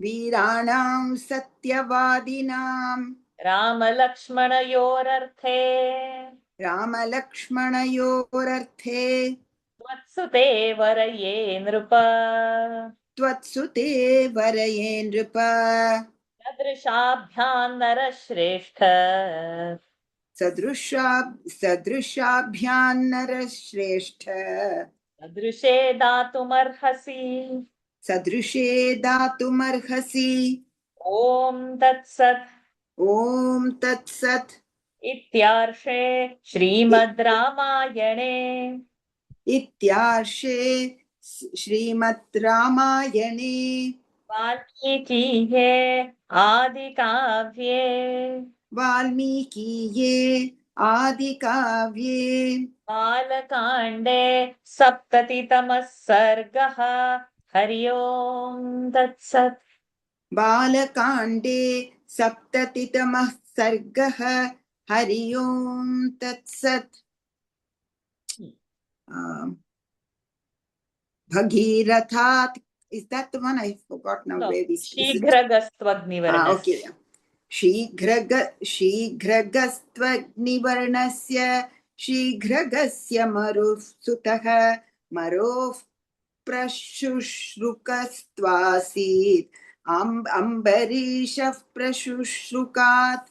Vīrāణam Satyavādinam. Rāma-Lakshmana-yorarthe. Rāma-Lakshmana-yorarthe. Tvatsute varaye nrupa. Tvatsute varaye nrupa. Sadrishabhyam narashrestha. Sadrishabhyam narashrestha. Sadrishe datumarhasi. Sadrishe datumarhasi. Om Tat-sat. Om Tat-sat. Ityarshe Srimad Ramayane. Ityarshe Srimad Ramayane. Valmikiye Adikavye. Valmikiye Adikavye. Balakande Saptatitamas Sargaha. Hari Om Tat-sat. Balakande Saptatitamah Sargaha. Hari Om Tat-sat. Bhagirathat. Is that the one? I forgot now. No, where we Shighragastvagnivarnas. Okay. Shighragastvagnivarnasya Shighragasya marusutah marof prashushrukastvasit ambarishav prashushrukat.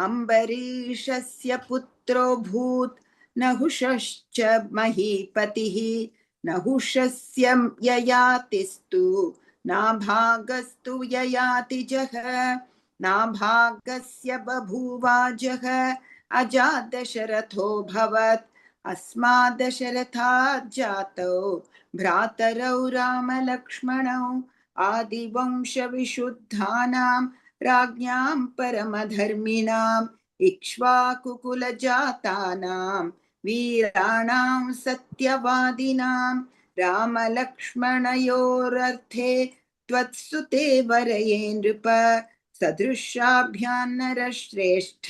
अम्बरीषस्य पुत्रोऽभूत् नहुषश्च महीपतिः नहुषस्य ययातिस्तु नाभागस्तु ययातिजः नाभागस्य बभूवाजः अजादशरथोऽभवत् अस्मादशरथात् जातौ भ्रातरौ रामलक्ष्मणौ आदिवंशविशुद्धानां राज्ञां परमधर्मिणाम् इक्ष्वाकुकुलजातानां वीराणां सत्यवादिनां रामलक्ष्मणयोरर्थे त्वत्सुते वरये नृप सदृशाभ्यां नरश्रेष्ठ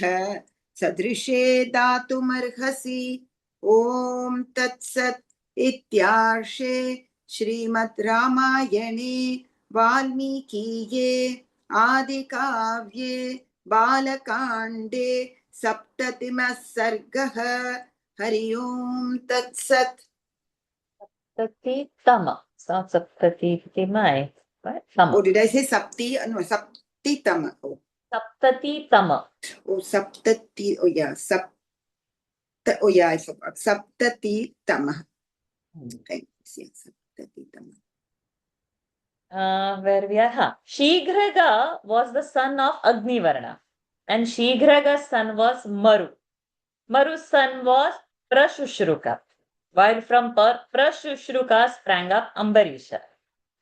सदृशे दातुमर्हसि ॐ तत्सत् इत्यार्षे श्रीमद् रामायणे वाल्मीकीये आदिकाव्ये बालकाण्डे सप्ततिमः सर्गः हरि ओम तत्सत् Saptatitama. It's not Saptatitimai. Right? Tama. Oh, did I say sapti? No, saptitama. Oh, Saptatitama. saptati. Oh, yeah. Oh, yeah, I forgot. Saptatitama. Thanks. Yes, saptatitama. Where we are? Shigraga was the son of Agnivarna, and Shigraga's son was Maru. Maru's son was Prashushruka, while from Prashushruka sprang up Ambarisha.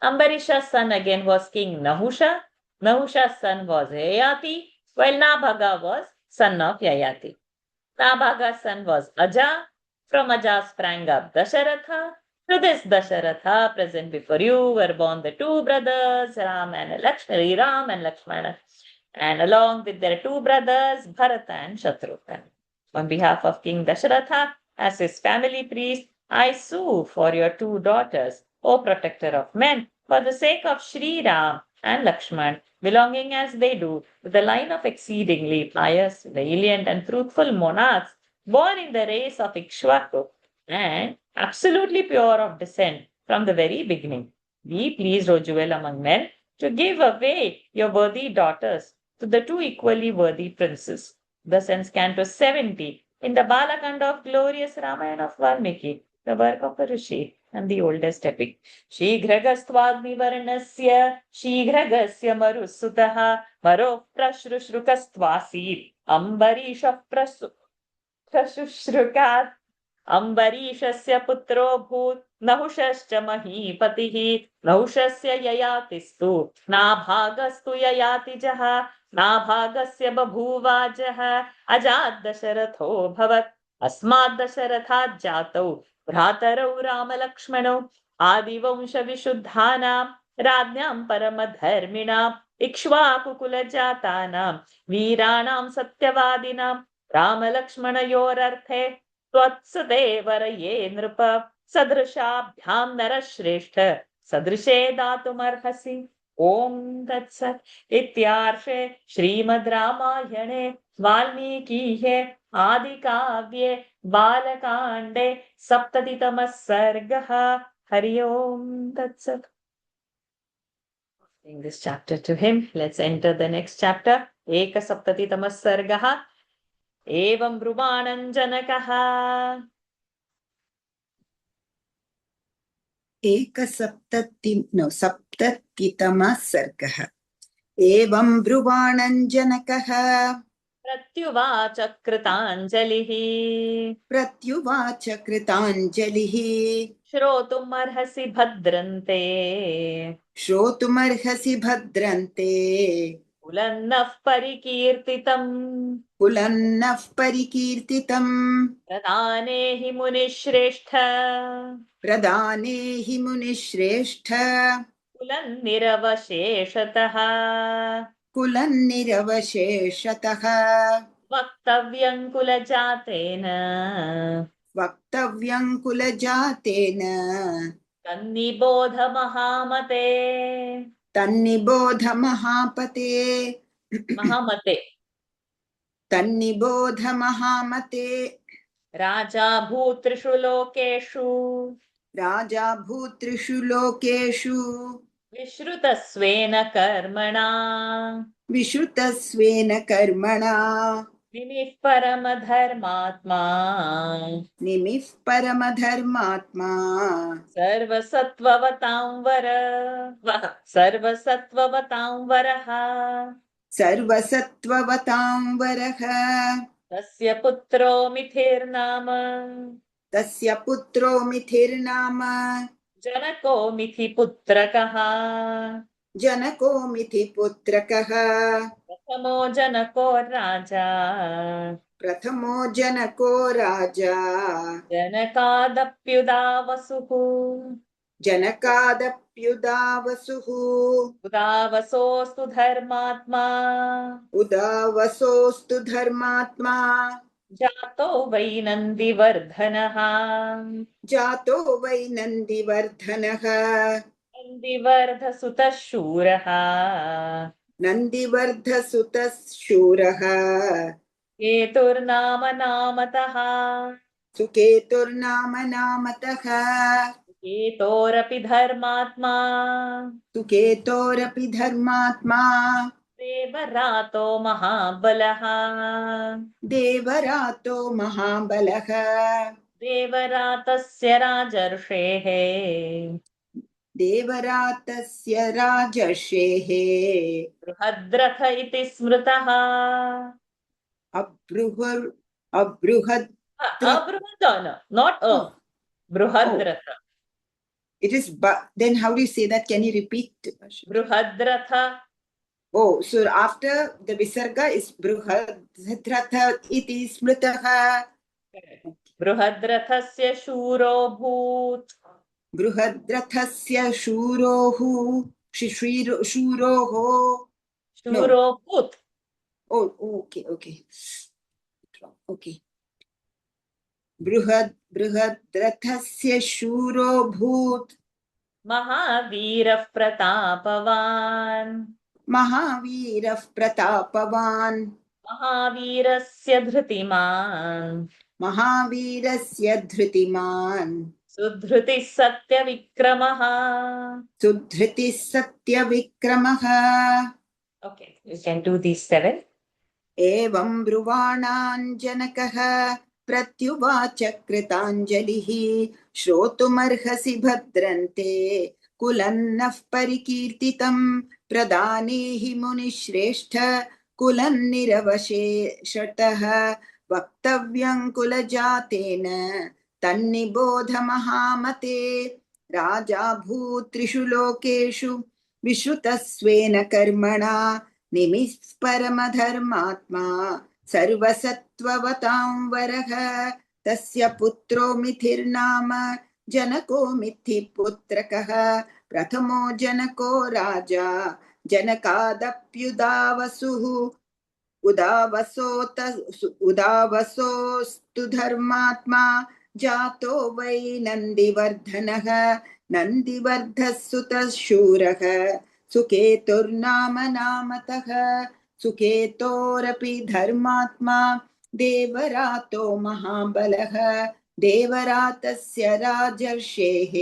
Ambarisha's son again was King Nahusha. Nahusha's son was Yayati, while Nabhaga was son of Yayati. Nabhaga's son was Aja. From Aja sprang up Dasharatha. To this Dasharatha, present before you, were born the two brothers, Ram and Lakshmana, and along with their two brothers, Bharata and Shatrughan. On behalf of King Dasharatha, as his family priest, I sue for your two daughters, O protector of men, for the sake of Sri Ram and Lakshman, belonging as they do to the line of exceedingly pious, valiant and truthful monarchs, born in the race of Ikshvaku, and absolutely pure of descent from the very beginning. Be pleased, O jewel among men, to give away your worthy daughters to the two equally worthy princes. Thus ends Canto 70 in the Balakanda of glorious Ramayana of Valmiki, the work of a rishi and the oldest epic. Shigragastwadmivarnasya Shigragasya Marusutaha Maro Prashrushrukastvasi Ambarisha Prashushrukat Ambarishasya putro bhut Nahushascha mahipatihi Nahushasya yayatistu Nabhagastu yayatijaha Nabhagasya babhuvajaha Ajad dasharatho bhavat Asmad dasharathat jatau Bhratarau Ramalakshmanau Adivamsha vishuddhanam Radnyam paramadharminam Ikshvakukulajātānam Vīrānam satyavādinam Ramalakshmanayorarthe त्वत्सुते वरये नृप सदृशाभ्यां नरश्रेष्ठ सदृशे दातुमर्हसि ओम तत्सत् इत्यार्षे श्रीमद् रामायणे वाल्मीकीये आदिकाव्ये बालकाण्डे सप्ततितमः सर्गः हरि ओम तत्सत्. Bring this chapter to him. Let's enter the next chapter. एकसप्ततितमः सर्गः. एवं ब्रुवाणं जनकः सप्ततितमः सर्गः एवं ब्रुवाणं जनकः प्रत्युवाच कृताञ्जलिः श्रोतुमर्हसि भद्रन्ते पुलन्नः परिकीर्तितम् प्रदाने हि मुनिश्रेष्ठ कुलन्निरवशेषतः वक्तव्यं कुलजातेन तन्निबोध महामते राजा भूत्रिषु लोकेषु विश्रुतस्वेन कर्मणा Nimih Paramadharmatma निमिः परमधर्मात्मा Sarvasattvavatam Vara Sarvasattvavatam Varaha सर्वसत्त्ववतां वरः Tasya Putro Mithirnama तस्य पुत्रो मिथिर्नाम Janako Mithi Putrakaha जनको मिथि पुत्रकः Prathamo Janako Raja प्रथमो जनको राजा Janakadapyudavasuhu जनकादप्युदावसुः Udavasostu Dharmatma उदावसोऽस्तु धर्मात्मा Jato Vainandivardhanaha जातो वै नन्दिवर्धनः Nandivardhasutah Shuraha नन्दिवर्धसुतः शूरः Keturnama Namataha सुकेतुर्नाम नामतः Ketorapi Dharmatma सुकेतोरपि धर्मात्मा Devarato Mahabalaha देवरातो महाबलः Devaratasya Rajarshehe देवरातस्य राजर्षेः Bruhadratha iti smrutaha अबृहुर् अबृहद् Abruhadana, not Oh. Bruhadratha. it is then how do you say that? Can you repeat? Bruhadratha. Oh, so after the visarga is bruhadratha iti smritaha. Bruhadrathasya shuro bhoot. Bruhadrathasya shurohu shuroho. Shuro bhoot. Oh, okay. Okay. Bruhadrathasya shuro bhoot. Mahavira pratapavan. Mahavirah pratapavan. Mahavirasya dhritiman. Mahavirasya dhritiman. Sudhriti satya vikramaha. Sudhriti satya vikramaha. Okay, you can do these 7. एवं ब्रुवाणाञ्जनकः प्रत्युवाच कृताञ्जलिः श्रोतुमर्हसि भद्रन्ते कुलन्नः परिकीर्तितं प्रदाने हि मुनिश्रेष्ठ कुलन्निरवशेषतः वक्तव्यं कुलजातेन तन्निबोध महामते राजा भूत्रिषु लोकेषु विश्रुतस्वेन कर्मणा निमिः परमधर्मात्मा सर्वसत्त्ववतां वरः तस्य पुत्रो मिथिर्नाम जनको मिथिपुत्रकः प्रथमो जनको राजा जनकादप्युदावसुः उदावसोऽस्तु धर्मात्मा जातो वै नन्दिवर्धनः नन्दिवर्धः सुतः शूरः सुकेतुर्नाम नामतः सुकेतोरपि धर्मात्मा देवरातो महाबलः देवरातस्य राजर्षेः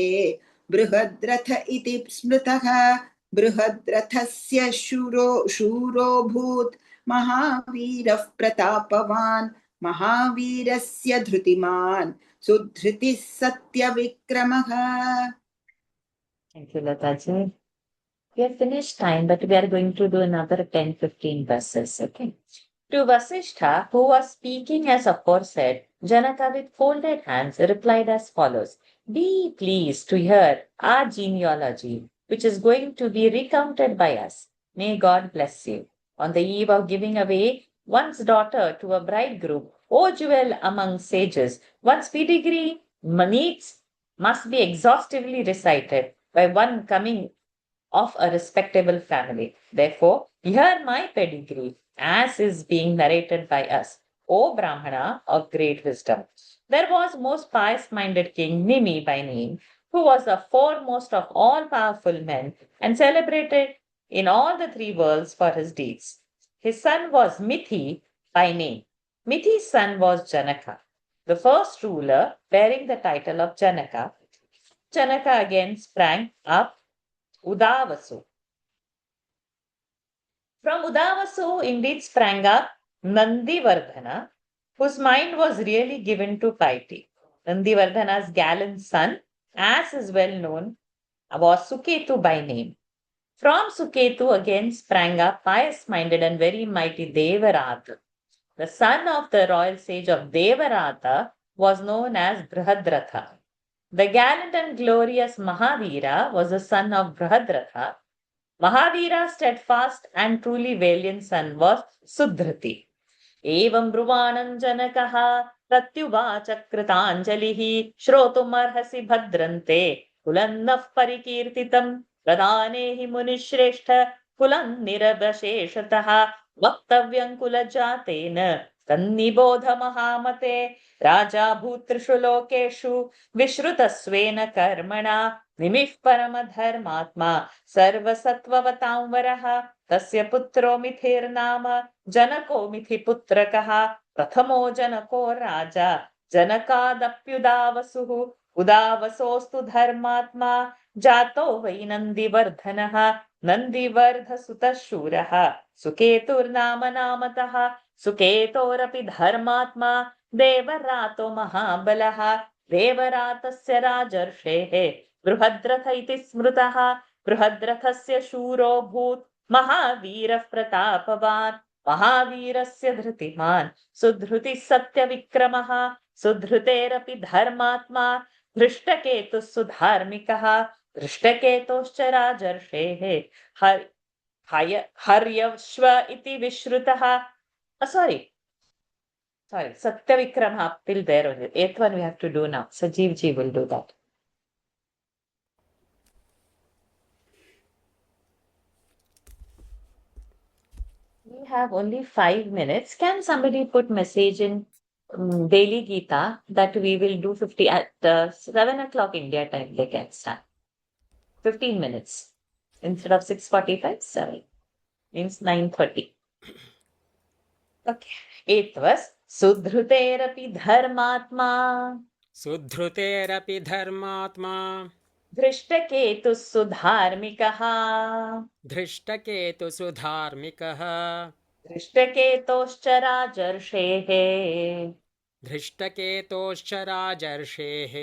बृहद्रथ इति स्मृतः बृहद्रथस्य शूरोऽभूत् महावीरः प्रतापवान् महावीरस्य धृतिमान् सुधृतिः सत्यविक्रमः. Thank you, Lataji. We have finished time, but we are going to do another 10-15 verses, okay? To Vasishtha, who was speaking as aforesaid, Janaka with folded hands replied as follows. Be pleased to hear our genealogy, which is going to be recounted by us. May God bless you. On the eve of giving away one's daughter to a bridegroom, O jewel among sages, one's pedigree must be exhaustively recited by one coming of a respectable family. Therefore, hear my pedigree as is being narrated by us, O Brahmana of great wisdom. There was most pious-minded king Nimi by name, who was the foremost of all powerful men and celebrated in all the 3 worlds for his deeds. His son was Mithi by name. Mithi's son was Janaka, the first ruler bearing the title of Janaka. Janaka again sprang up Udavasu. From Udavasu indeed sprang up Nandivardhana, whose mind was really given to piety. Nandivardhana's gallant son, as is well known, was Suketu by name. From Suketu again sprang up pious-minded and very mighty Devarata. The son of the royal sage of Devarata was known as Brihadratha. The gallant and glorious Mahavira was the son of Brihadratha. Mahavira's steadfast and truly valiant son was Sudhriti. एवं ब्रुवाणं जनकः प्रत्युवाच कृताञ्जलिः श्रोतुमर्हसि भद्रन्ते कुलन्नः परिकीर्तितं प्रदाने हि मुनिश्रेष्ठ कुलं निरवशेषतः वक्तव्यं कुलजातेन तन्निबोध महामते राजा भूतृषु लोकेषु विश्रुतस्वेन कर्मणा निमिः परमधर्मात्मा सर्वसत्त्ववतां वरः तस्य पुत्रो मिथिर्नाम जनको मिथिपुत्रकः प्रथमो जनको राजा जनकादप्युदावसुः उदावसोऽस्तु धर्मात्मा जातो वै नन्दिवर्धनः नन्दिवर्धसुतः शूरः सुकेतुर्नाम नामतः सुकेतोरपि धर्मात्मा देवरातो महाबलः देवरातस्य राजर्षेः बृहद्रथ इति स्मृतः बृहद्रथस्य शूरोऽभूत् महावीरः प्रतापवान् महावीरस्य धृतिमान् सुधृतिः सत्यविक्रमः सुधृतेरपि धर्मात्मा धृष्टकेतुः सुधार्मिकः धृष्टकेतोश्च राजर्षेः हर्यश्व इति विश्रुतः sorry Satyavikrama up till there only. Eighth one we have to do now. Sajeev ji will do that. We have only 5 minutes. Can somebody put message in Daily Gita that we will do 50 at 7 o'clock India time they can start. 15 minutes. Instead of 6:45, 7. Means 9:30. Okay. Eighth verse. Sudhruterapi dharmatma. सुधृतेरपि धर्मात्मा धृष्टकेतुः सुधार्मिकः. धृष्टकेतुसुधार्मिकः धृष्टकेतोश्च राजर्षेः. धृष्टकेतोश्च राजर्षेः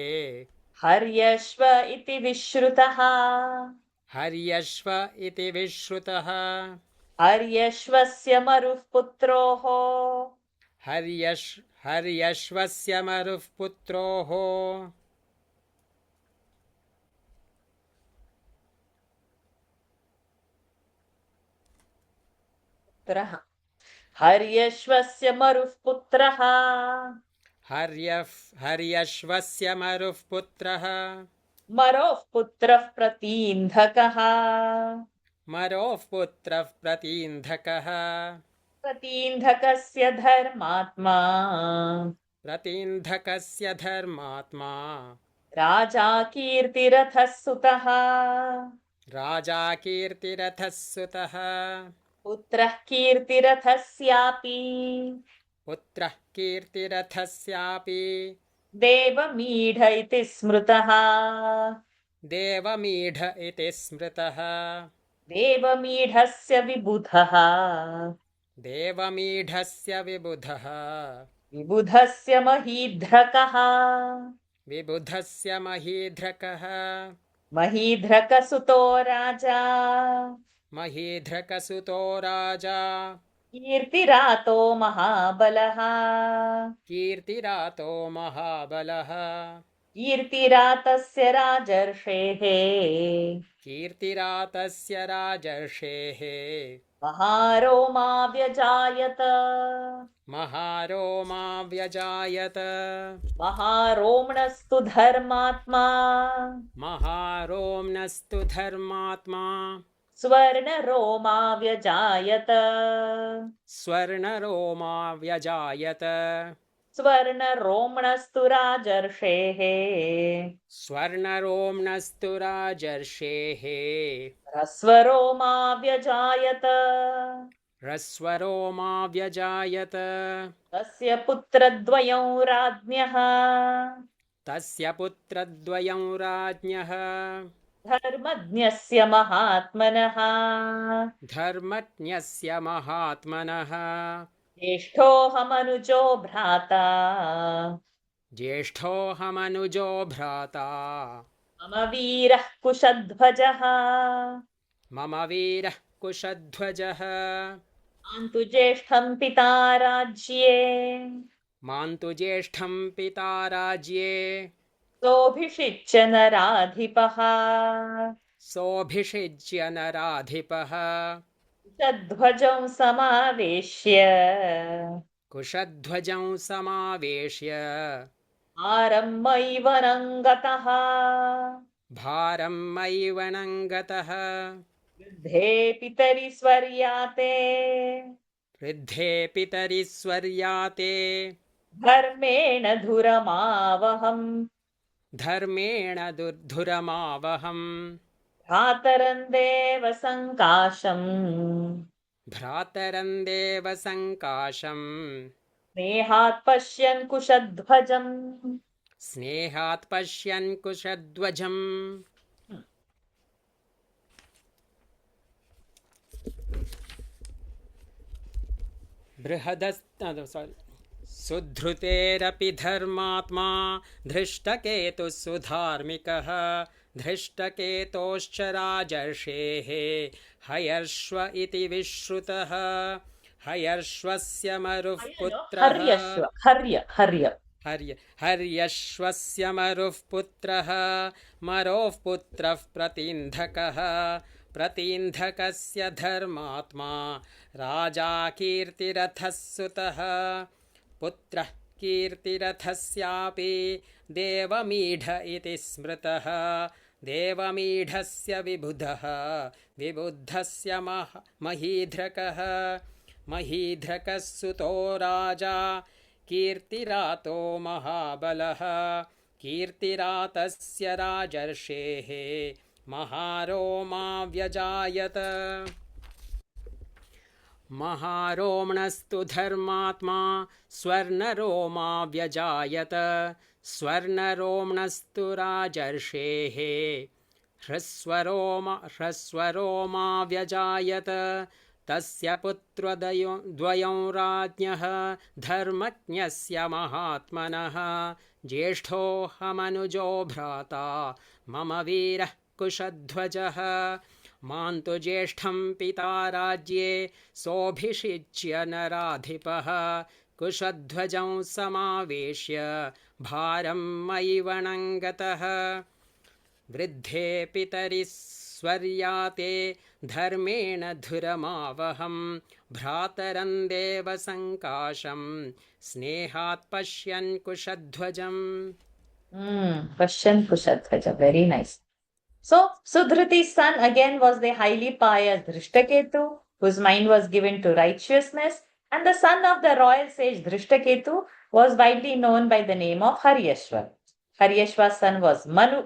हर्यश्व इति विश्रुतः. हर्यश्व इति विश्रुतः हर्यश्वस्य मरुः पुत्रोः. हर्यश्वस्य मरुः पुत्रोः हर्यश्वस्य मरुः पुत्रः. हर्यश्वस्य मरुः पुत्रः मरोः पुत्रः प्रतीन्धकः. मरोः पुत्रः प्रतीन्धकः प्रतीन्धकस्य धर्मात्मा. प्रतीन्धकस्य धर्मात्मा राजा कीर्तिरथः सुतः. राजा कीर्तिरथः सुतः पुत्रः कीर्तिरथस्यापि. पुत्रः कीर्तिरथस्यापि देवमीढ इति स्मृतः. देवमीढ इति स्मृतः देवमीढस्य विबुधः. देवमीढस्य विबुधः विबुधस्य महीध्रकः. विबुधस्य महीध्रकः महीध्रकसुतो राजा. महीध्रकसुतो राजा कीर्तिरातो महाबलः. कीर्तिरातो महाबलः कीर्तिरातस्य राजर्षेः. कीर्तिरातस्य राजर्षेः महारोमा व्यजायत. महारोमा व्यजायत महारोमणस्तु धर्मात्मा. महारोम्नस्तु धर्मात्मा स्वर्णरोमा व्यजायत. स्वर्णरोमा व्यजायत स्वर्णरोमणस्तु राजर्षेः. स्वर्णरोम्नस्तु राजर्षेः ह्रस्वरोमा व्यजायत. ह्रस्वरोमा व्यजायत तस्य पुत्रद्वयं राज्ञः. तस्य पुत्रद्वयं राज्ञः धर्मज्ञस्य महात्मनः. धर्मज्ञस्य महात्मनः ज्येष्ठोऽहमनुजो भ्राता ज्येष्ठोऽहमनुजो भ्राता मम वीरः कुशध्वजः मम वीरः कुशध्वजः मां तु ज्येष्ठं पिता राज्ये मां तु ज्येष्ठं पिता राज्ये सोऽभिषिच्य नराधिपः सोऽभिषिच्य नराधिपः कुशध्वजं समावेश्य कुशध्वजं समावेश्य भारं मयि वरङ्गतः भारं मयि वनङ्गतः वृद्धे पितरि स्वर्याते वृद्धे पितरि स्वर्याते धर्मेण धुरमावहम् धर्मेण दुर्धुरमावहम् भ्रातरं देव सङ्काशम् भ्रातरं देव सङ्काशम् स्नेहात् पश्यन् कुशध्वजम् स्नेहात् पश्यन् कुशध्वजम् सुधृतेरपि धर्मात्मा धृष्टकेतुः सुधार्मिकः धृष्टकेतोश्च राजर्षेः हयर्ष्व इति विश्रुतः हयर्ष्वस्य मरुः पुत्रः हर्यश्वस्य मरुः पुत्रः मरोः पुत्रः प्रतीन्धकः प्रतीन्धकस्य धर्मात्मा राजा कीर्तिरथः सुतः पुत्रः कीर्तिरथस्यापि देवमीढ इति स्मृतः देवमीढस्य विबुधः विबुद्धस्य महीध्रकः महीध्रकः सुतो राजा कीर्तिरातो महाबलः कीर्तिरातस्य राजर्षेः महारोमा व्यजायत महारोमणस्तु धर्मात्मा स्वर्णरोमा व्यजायत स्वर्णरोमणस्तु राजर्षेः ह्रस्वरोमा व्यजायत तस्य पुत्रद्वयं राज्ञः धर्मज्ञस्य महात्मनः ज्येष्ठोऽहमनुजो भ्राता मम वीरः कुशध्वजः मां तु ज्येष्ठं पिता राज्ये सोऽभिषिच्य नराधिपः कुशध्वजं समावेश्य भारं मयि वनङ्गतः वृद्धे पितरि स्वर्याते धर्मेण धुरमावहम् भ्रातरं देव सङ्काशम् स्नेहात् पश्यन् कुशध्वजम् Pashyan Kushadhvaja, very nice. So, Sudhriti's son again was the highly pious Dhrishtaketu, whose mind was given to righteousness, and the son of the royal sage Dhrishtaketu was widely known by the name of Haryashva. Haryashva's son was Maru,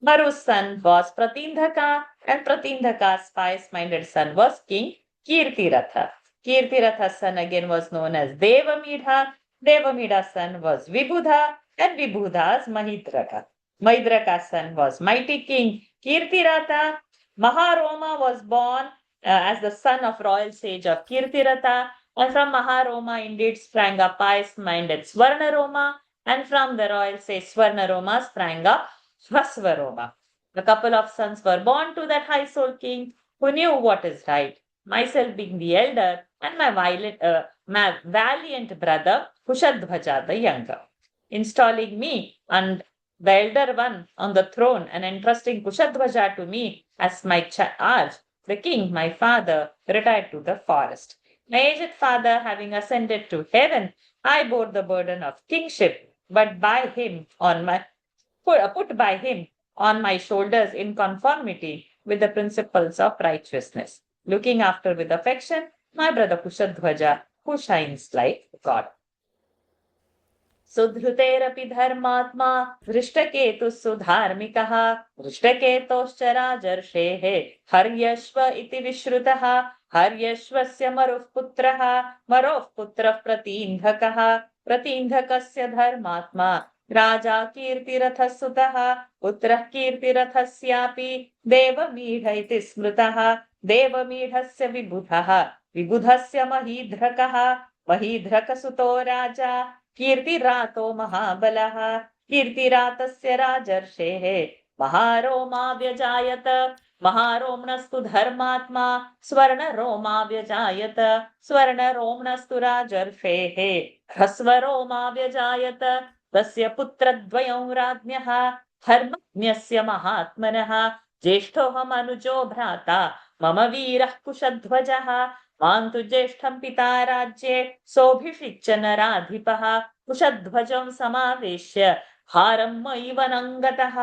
Maru's son was Pratindhaka, and Pratindhaka's pious-minded son was King Kirtiratha. Kirtiratha's son again was known as Devamidha, Devamidha's son was Vibudha, and Vibhuda's Mahidraka. Mahidraka's son was mighty king Kirtiratha. Maharoma was born as the son of royal sage of Kirtiratha, and from Maharoma indeed sprang up pious-minded Swarnaroma, and from the royal sage Swarnaroma sprang up Swasvaroma. A couple of sons were born to that high-souled king who knew what is right, myself being the elder and my valiant brother Kushadhvaja the younger. Installing me and the elder one on the throne and entrusting Kushadhvaja to me as my charge, the king, my father, retired to the forest. My aged father having ascended to heaven, I bore the burden of kingship, but by him put by him on my shoulders in conformity with the principles of righteousness, looking after with affection my brother Kushadhvaja, who shines like God. सुधृतेरपि धर्मात्मा धृष्टकेतुः सुधार्मिकः धृष्टकेतोश्च राजर्षेः हर्यश्व इति विश्रुतः हर्यश्वस्य मरुः पुत्रः मरोः पुत्रः प्रतीन्धकः प्रतीन्धकस्य धर्मात्मा राजा कीर्तिरथः सुतः पुत्रः कीर्तिरथस्यापि देवमीढ इति स्मृतः देवमीढस्य विबुधः विबुधस्य महीध्रकः महीध्रकसुतो राजा कीर्तिरातो महाबलः कीर्तिरातस्य राजर्षेः महारोमा व्यजायत महारोम्णस्तु धर्मात्मा स्वर्णरोमा व्यजायत स्वर्णरोम्णस्तु राजर्षेः ह्रस्वरोमा व्यजायत तस्य पुत्रद्वयं राज्ञः धर्मज्ञस्य महात्मनः ज्येष्ठोऽहमनुजो भ्राता मम वीरः कुशध्वजः मां तु ज्येष्ठं पिता राज्ये सोऽभिषिच्य नराधिपः कुशध्वजं समावेश्य हारं मयि वनङ्गतः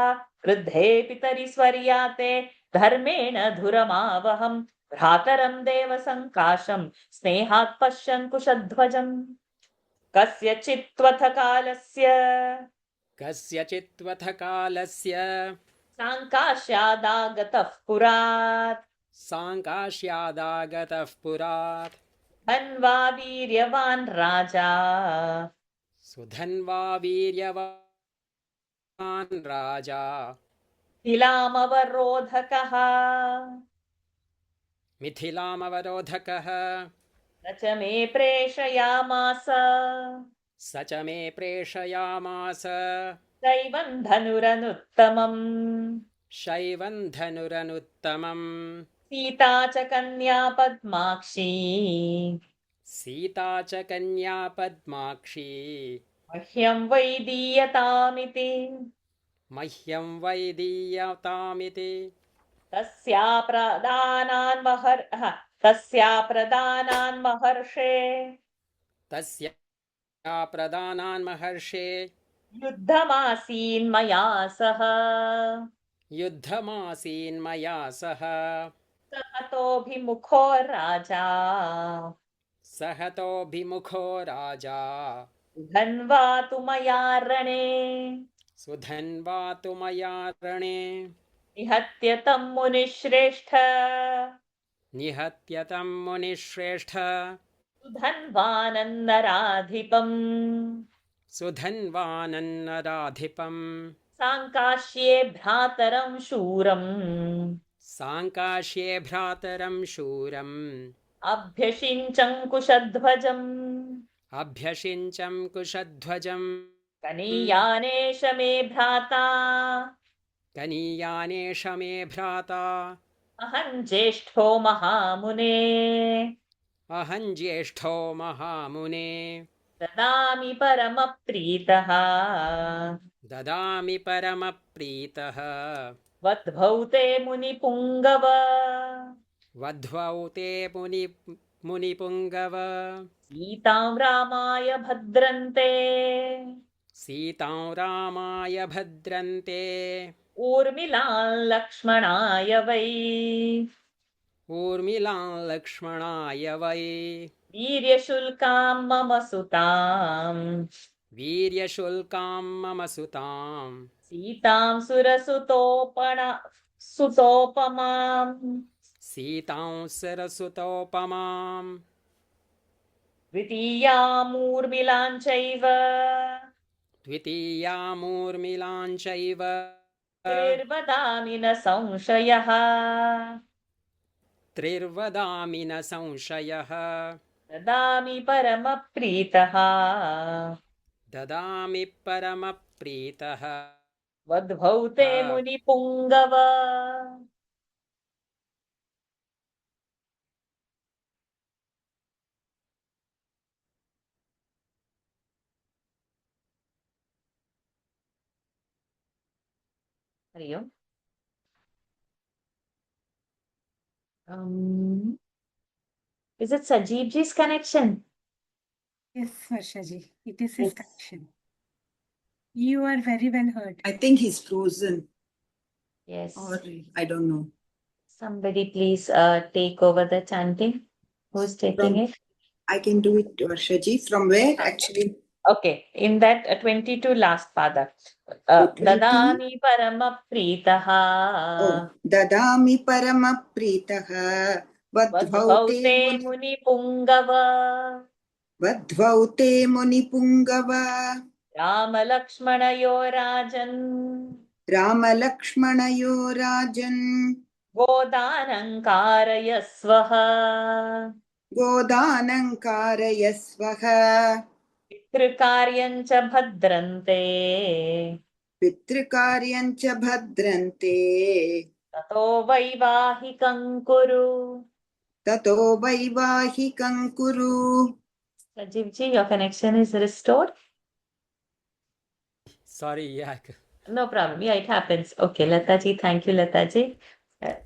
वृद्धे पितरि स्वर्याते धर्मेण धुरमावहम् भ्रातरं देवसङ्काशं स्नेहात् पश्यन् कुशध्वजम् कस्यचित्त्वथ कालस्य साङ्काश्यादागतः पुरात् साङ्काश्यादागतः पुरात् धन्वा वीर्यवान् राजा सुधन्वा वीर्यवान् राजा मिथिलामवरोधकः स च मे प्रेषयामास दैवं धनुरनुत्तमम् सीता च कन्या पद्माक्षी मह्यं वै दीयतामिति तस्या प्रदानान् महर्षे युद्धमासीन्मया सह सहतोऽभिमुखो राजा धन्वा तु मया रणे निहत्य तं मुनिश्रेष्ठ सुधन्वानन्नराधिपम् साङ्काश्ये भ्रातरं शूरम् अभ्यषिञ्चं कुशध्वजम् कनीयानेश मे भ्राता अहं ज्येष्ठो महामुने ददामि परमप्रीतः वद्भौ ते मुनिपुङ्गव सीतां रामाय भद्रन्ते ऊर्मिलां लक्ष्मणाय वै वीर्यशुल्कां मम सुतां सीतां सुरसुतोपमां द्वितीयामूर्मिलां चैव त्रिर्वदामि न संशयः ददामि परमप्रीतः वद्भौ ते मुनिपुङ्गव हरि ओम् is it Sajib ji's connection? Yes, Varshaji, it is his connection. You are very well heard. I think he's frozen, Yes. or I don't know. Somebody please take over the chanting. Who's taking it? I can do it, Varshaji. From where actually? Okay, in that 22 last pada. 20? Dadami paramapritah. Oh, dadami paramapritah. Vadbhaute munipungava. Vadbhaute munipungava. Rama Lakshmanayo rajan. Godanankarayasvaha. गोदानं कारयस्वः पितृकार्यं च भद्रन्ते पितृकार्यं च भद्रन्ते ततो वैवाहिकं कुरु. ततो वैवाहिकं कुरु. Rajivji, your connection is restored. Sorry, yeah. No problem. Yeah, it happens. Okay, Lataji, thank you, Lataji.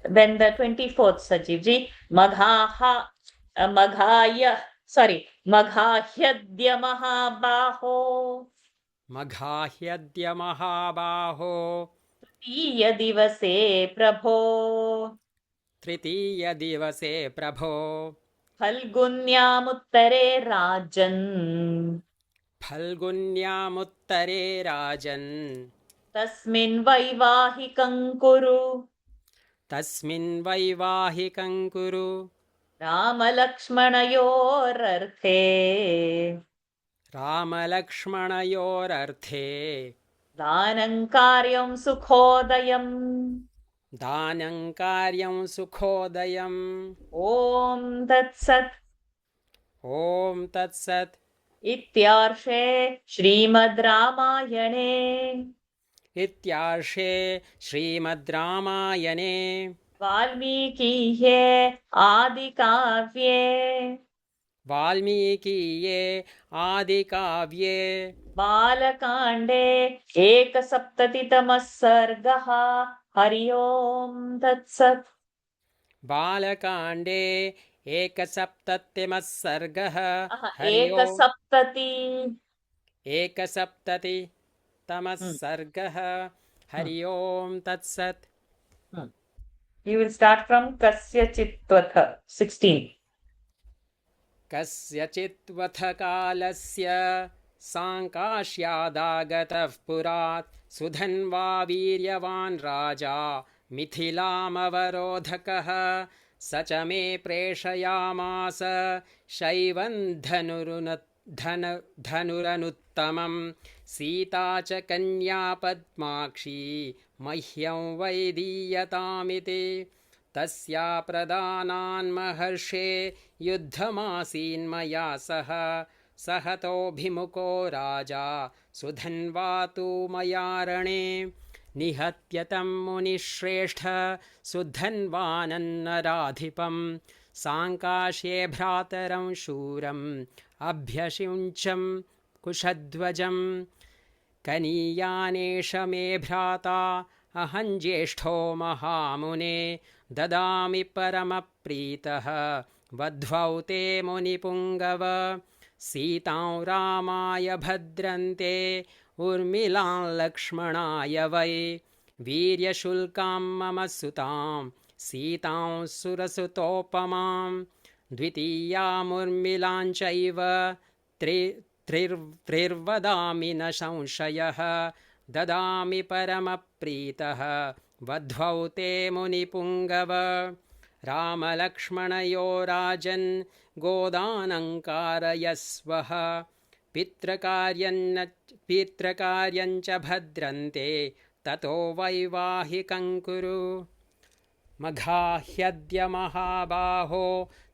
Then the 24th, Sajivji. Maghahyadya Mahabaho. Maghahyadya Mahabaho. Titiya Divase Prabho. Tritiya Divase Prabho. Phalgunyamuttare Rajan. Phalgunyamuttare Rajan. Tasmin Vaivahikam Kuru. Tasmin Vaivahikam Kuru. Ramalakshmanayorarthe. Ramalakshmanayorarthe. Danam karyam sukhodayam. Danam karyam sukhodayam. Om Tat Sat. Om Tat Sat. Ityarshe Srimad Ramayane. Ityarshe Srimad Ramayane. Valmikiye Adikavye. Valmikiye Adikavye. Balakande Ekasaptatitamas Sargaha. Hari Om Tat Sat. Balakande Ekasaptatimah Sargah. Ekasaptati. Ekasaptati Tamas Sargah. Hari Om Tat Sat. You will start from Kasya Chitvatha 16. Kasyachitvath kalasya Sankashyadagatah purat Sudhanva viryavan raja Mithilamavarodhakah Sachame preshayamasa Shaivan dhanuranuttamam Sita cha kanya padmakshi Mahyam vaidiyatamiti Tasya pradhanan maharshe yuddhamasinmaya saha sahato bhimuko raja sudhanvatu mayarane nihatyatam munishreshtha sudhanvanannaradhipam sankashe bhrataram shuram abhyashuncham kushadvajam कनीयानेश मे भ्राता अहं ज्येष्ठो महामुने ददामि परमप्रीतः वध्वौ ते मुनिपुङ्गव सीतां रामाय भद्रन्ते उर्मिलां लक्ष्मणाय वै वीर्यशुल्कां मम सुतां सीतां सुरसुतोपमां द्वितीयामुर्मिलां चैव त्रिर्वदामि न संशयः ददामि परमप्रीतः वध्वौ ते मुनिपुङ्गव रामलक्ष्मणयो राजन् गोदानं कारयस्वः पितृकार्यं च भद्रन्ते ततो वैवाहिकं कुरु मघाह्यद्य महाबाहो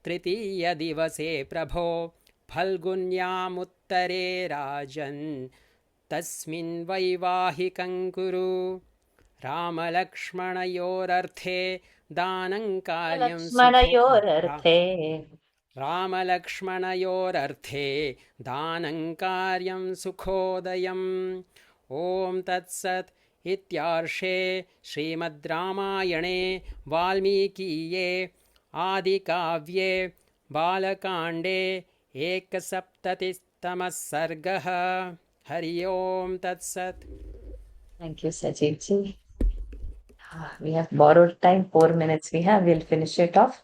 तृतीयदिवसे प्रभो फल्गुन्यामुत्तरे राजन् तस्मिन् वैवाहिकं कुरु रामलक्ष्मणयोरर्थे दानं कार्यं रामलक्ष्मणयोरर्थे दानं कार्यं सुखोदयम् ॐ तत्सत् इत्यार्षे श्रीमद् रामायणे वाल्मीकीये आदिकाव्ये बालकाण्डे एकसप्ततितमः सर्गः हरि ओम तत्सत्. Thank you, Sajid ji. We have borrowed time, 4 minutes we have. We'll finish it off.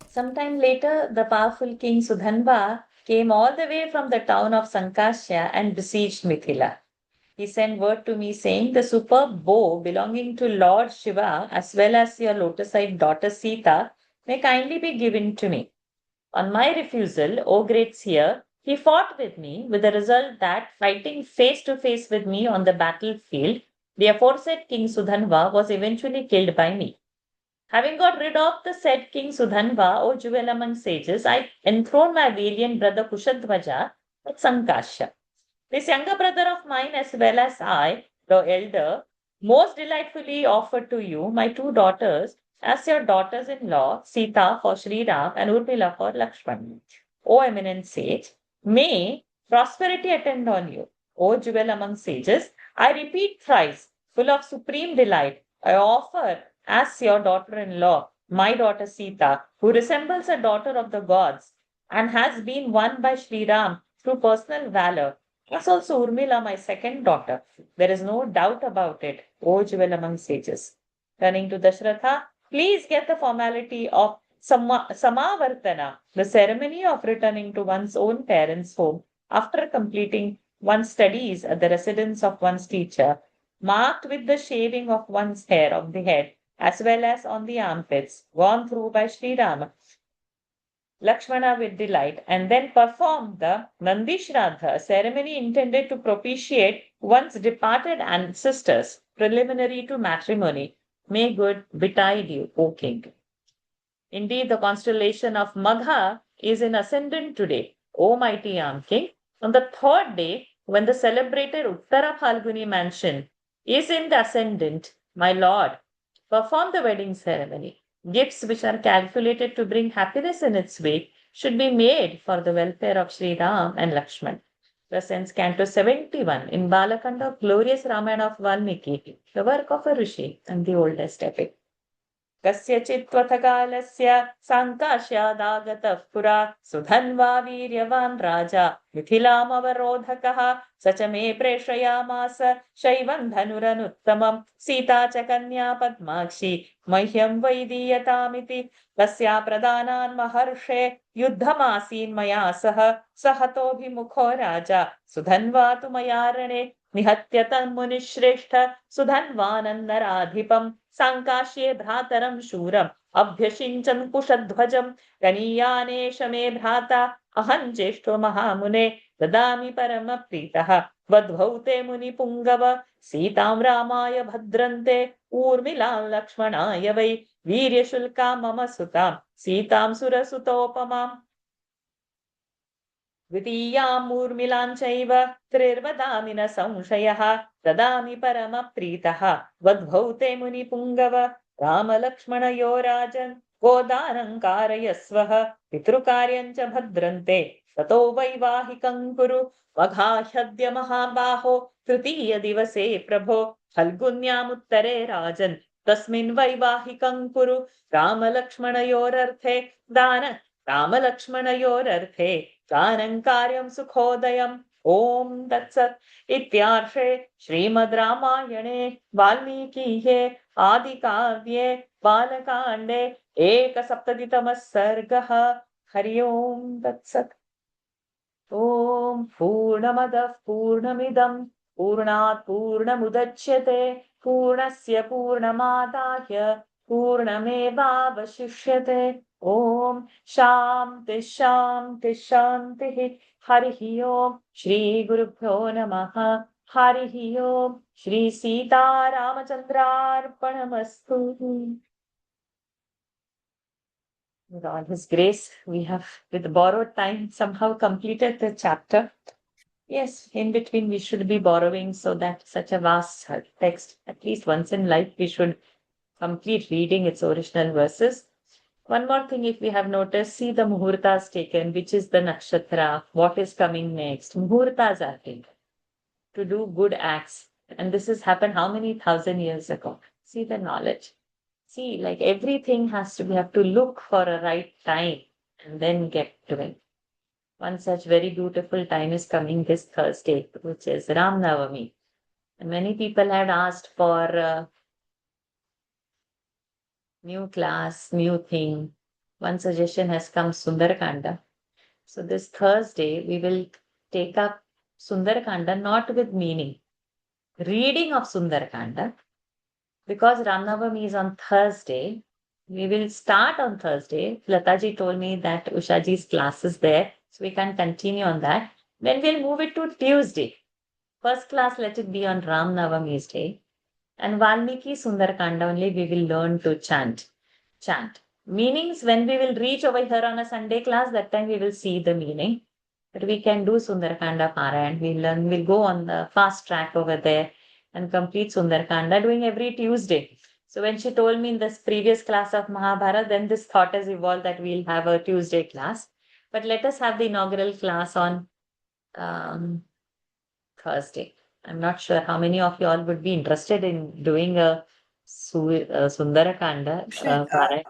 Sometime later, the powerful king Sudhanva came all the way from the town of Sankashya and besieged Mithila. He sent word to me saying, the superb bow belonging to Lord Shiva as well as your lotus-eyed daughter Sita may kindly be given to me. On my refusal, O great seer, he fought with me, with the result that, fighting face to face with me on the battlefield, the aforesaid King Sudhanva was eventually killed by me. Having got rid of the said King Sudhanva, O jewel among sages, I enthroned my valiant brother Kushadhwaja at Sankasha. This younger brother of mine, as well as I, the elder, most delightfully offered to you my two daughters as your daughters-in-law, Sita for Sri Ram and Urmila for Lakshman. O eminent sage, may prosperity attend on you. O jewel among sages, I repeat thrice, full of supreme delight, I offer as your daughter-in-law my daughter Sita, who resembles a daughter of the gods and has been won by Sri Ram through personal valor. As also Urmila, my second daughter. There is no doubt about it, O jewel among sages. Turning to Dashratha, please get the formality of Samavartana, the ceremony of returning to one's own parents' home after completing one's studies at the residence of one's teacher, marked with the shaving of one's hair of the head as well as on the armpits, gone through by Sri Rama. Lakshmana with delight, and then perform the Nandi Shraddha, ceremony intended to propitiate one's departed ancestors, preliminary to matrimony. May good betide you, O king. Indeed, the constellation of Magha is in ascendant today, O mighty arm king. On the third day, when the celebrated Uttara Phalguni mansion is in the ascendant, my lord, perform the wedding ceremony. Gifts which are calculated to bring happiness in its wake should be made for the welfare of Sri Ram and Lakshman. Presents Canto 71 in Balakanda, glorious Ramayana of Valmiki, the work of a Rishi and the oldest epic. कस्यचित्त्वथकालस्य साङ्काश्यादागतः पुरा सुधन्वा वीर्यवान् राजा मिथिलामवरोधकः स च मे प्रेषयामास शैवं धनुरनुत्तमं सीता च कन्या पद्माक्षी मह्यं वै दीयतामिति तस्या प्रदानान् महर्षे युद्धमासीन् मया सह स हतोऽभिमुखो राजा सुधन्वा तु मया रणे निहत्य तन्मुनिश्रेष्ठ सुधन्वानन्दराधिपम् साङ्काश्ये भ्रातरं शूरम् अभ्यषिञ्चन् कुशध्वजम् कनीयानेश मे भ्राता अहं ज्येष्ठो महामुने ददामि परमप्रीतः वध्वौ ते मुनिपुङ्गव सीतां रामाय भद्रन्ते ऊर्मिलां लक्ष्मणाय वै वीर्यशुल्कां मम सुतां सीतां सुरसुतोपमाम् द्वितीयामूर्मिलां चैव त्रिर्वदामि न संशयः ददामि परमप्रीतः वध्वौ ते मुनिपुङ्गव रामलक्ष्मणयो राजन् गोदानं कारयस्वः पितृकार्यं च भद्रन्ते ततो वैवाहिकं कुरु वघाह्यद्य महाबाहो तृतीयदिवसे प्रभो फल्गुन्यामुत्तरे राजन् तस्मिन् वैवाहिकं कुरु रामलक्ष्मणयोरर्थे रामलक्ष्मणयोरर्थे दानं कार्यं सुखोदयम् ॐ तत्सत् इत्यार्षे श्रीमद् रामायणे वाल्मीकिये आदिकाव्ये बालकाण्डे एकसप्ततितमः सर्गः हरि ओम् तत्सत् ॐ पूर्णमदः पूर्णमिदं पूर्णात् पूर्णमुदच्यते पूर्णस्य पूर्णमादाय पूर्णमेवावशिष्यते ॐ शान्ति शान्ति शान्तिः हरिः ओम् श्रीगुरुभ्यो नमः हरिः ओम् Shri सीतारामचन्द्रार्पणमस्तु. With all His grace, we have, with borrowed time, somehow completed the chapter. Yes, in between we should be borrowing, so that such a vast text, at least once in life, we should complete reading its original verses. One more thing, if we have noticed, see the muhurtas taken, which is the nakshatra, what is coming next. Muhurtas are taken to do good acts. And this has happened how many thousand years ago? See the knowledge. See, like everything has to, we have to look for a right time and then get to it. One such very beautiful time is coming this Thursday, which is Ram Navami. And many people had asked for new class, new thing. One suggestion has come, Sundarakanda. So this Thursday, we will take up Sundarakanda, not with meaning. Reading of Sundarakanda. Because Ramnavami is on Thursday, we will start on Thursday. Lataji told me that Ushaji's class is there, so we can continue on that. Then we'll move it to Tuesday. First class, let it be on Ramnavami's day. And Valmiki Sundarakanda only we will learn to chant. chant. Meanings, when we will reach over here on a Sunday class, that time we will see the meaning. But we can do Sundarakanda Parayana. We'll go on the fast track over there and complete Sundarakanda, doing every Tuesday. So when she told me in this previous class of Mahabharata, then this thought has evolved that we'll have a Tuesday class. But let us have the inaugural class on Thursday. I'm not sure how many of you all would be interested in doing a Sundarakanda Parayana.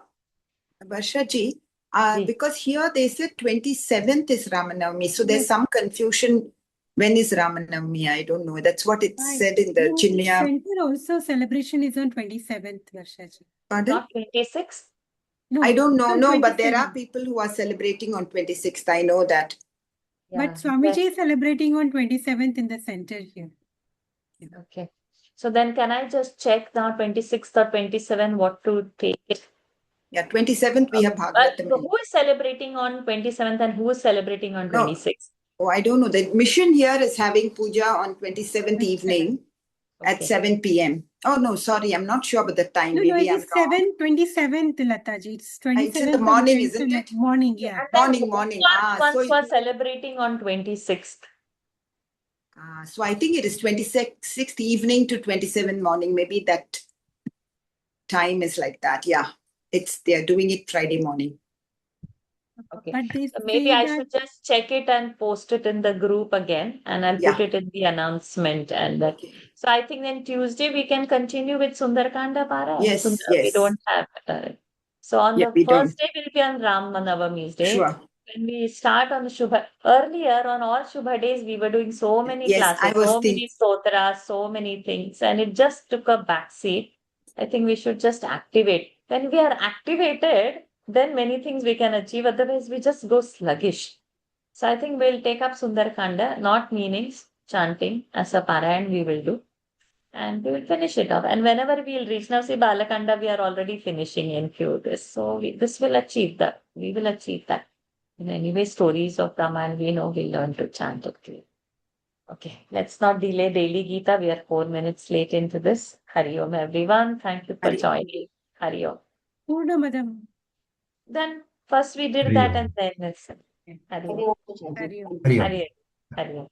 Varsha ji, Ji. because here they said 27th is Ramanavami, so there's some confusion. When is Ramanavami? I don't know. That's what it Right. said in the No, Chinya. Center also celebration is on 27th, Varsha ji. Pardon? Not 26th? No, I don't know. on No, but there are 27th. people who are celebrating on 26th. I know that. But Swamiji is celebrating on 27th in the center here. Okay. So then can I just check now 26th or 27th what to take it? Yeah, 27th we have But Bhagavatam. who is celebrating on 27th and who is celebrating on No. 26th? Oh, I don't know. The mission here is having puja on 27th evening at Okay. 7 p.m. Oh, no, sorry. I'm not sure about the time. No, no, Maybe it I'm is wrong. 27th, Lataji. It's It's in 27th the and morning, isn't 27th. it? Morning, yeah. And then Morning. who are the So ones who are celebrating on 26th? So I think it is 26th evening to 27th morning. Maybe that time is like that. Yeah. They're doing it Friday morning. Okay. But they So maybe say I that should just check it and post it in the group again, and I'll Yeah. put it in the announcement. And Okay. so I think then Tuesday we can continue with Sundarakanda Parayana. Yes, We yes. don't have. So on Yeah, the we first don't. day will be on Ram Navami's day. Sure. When we start on the Shubha, earlier on all Shubha days, we were doing so many Yes, classes, I was so many thinking. stotras, so many things, and it just took a backseat. I think we should just activate. When we are activated, then many things we can achieve. Otherwise, we just go sluggish. So I think we'll take up Sundarakanda, not meanings, chanting as a Parayan we will do. And we will finish it off. And whenever we'll reach, now see Balakanda, we are already finishing in few this. So this will achieve that. We will achieve that. In anyway, stories of Ramayana, we know we learn to chant it clear. Okay, let's not delay daily Gita. We are 4 minutes late into this. Hari Om, everyone. Thank you for Hari Om. joining. Hari Om. Purna Madam. Then first we did Hari that Om. and then this. Hari Om. Hari Om. Hari Om. Hari Om. Hari Om.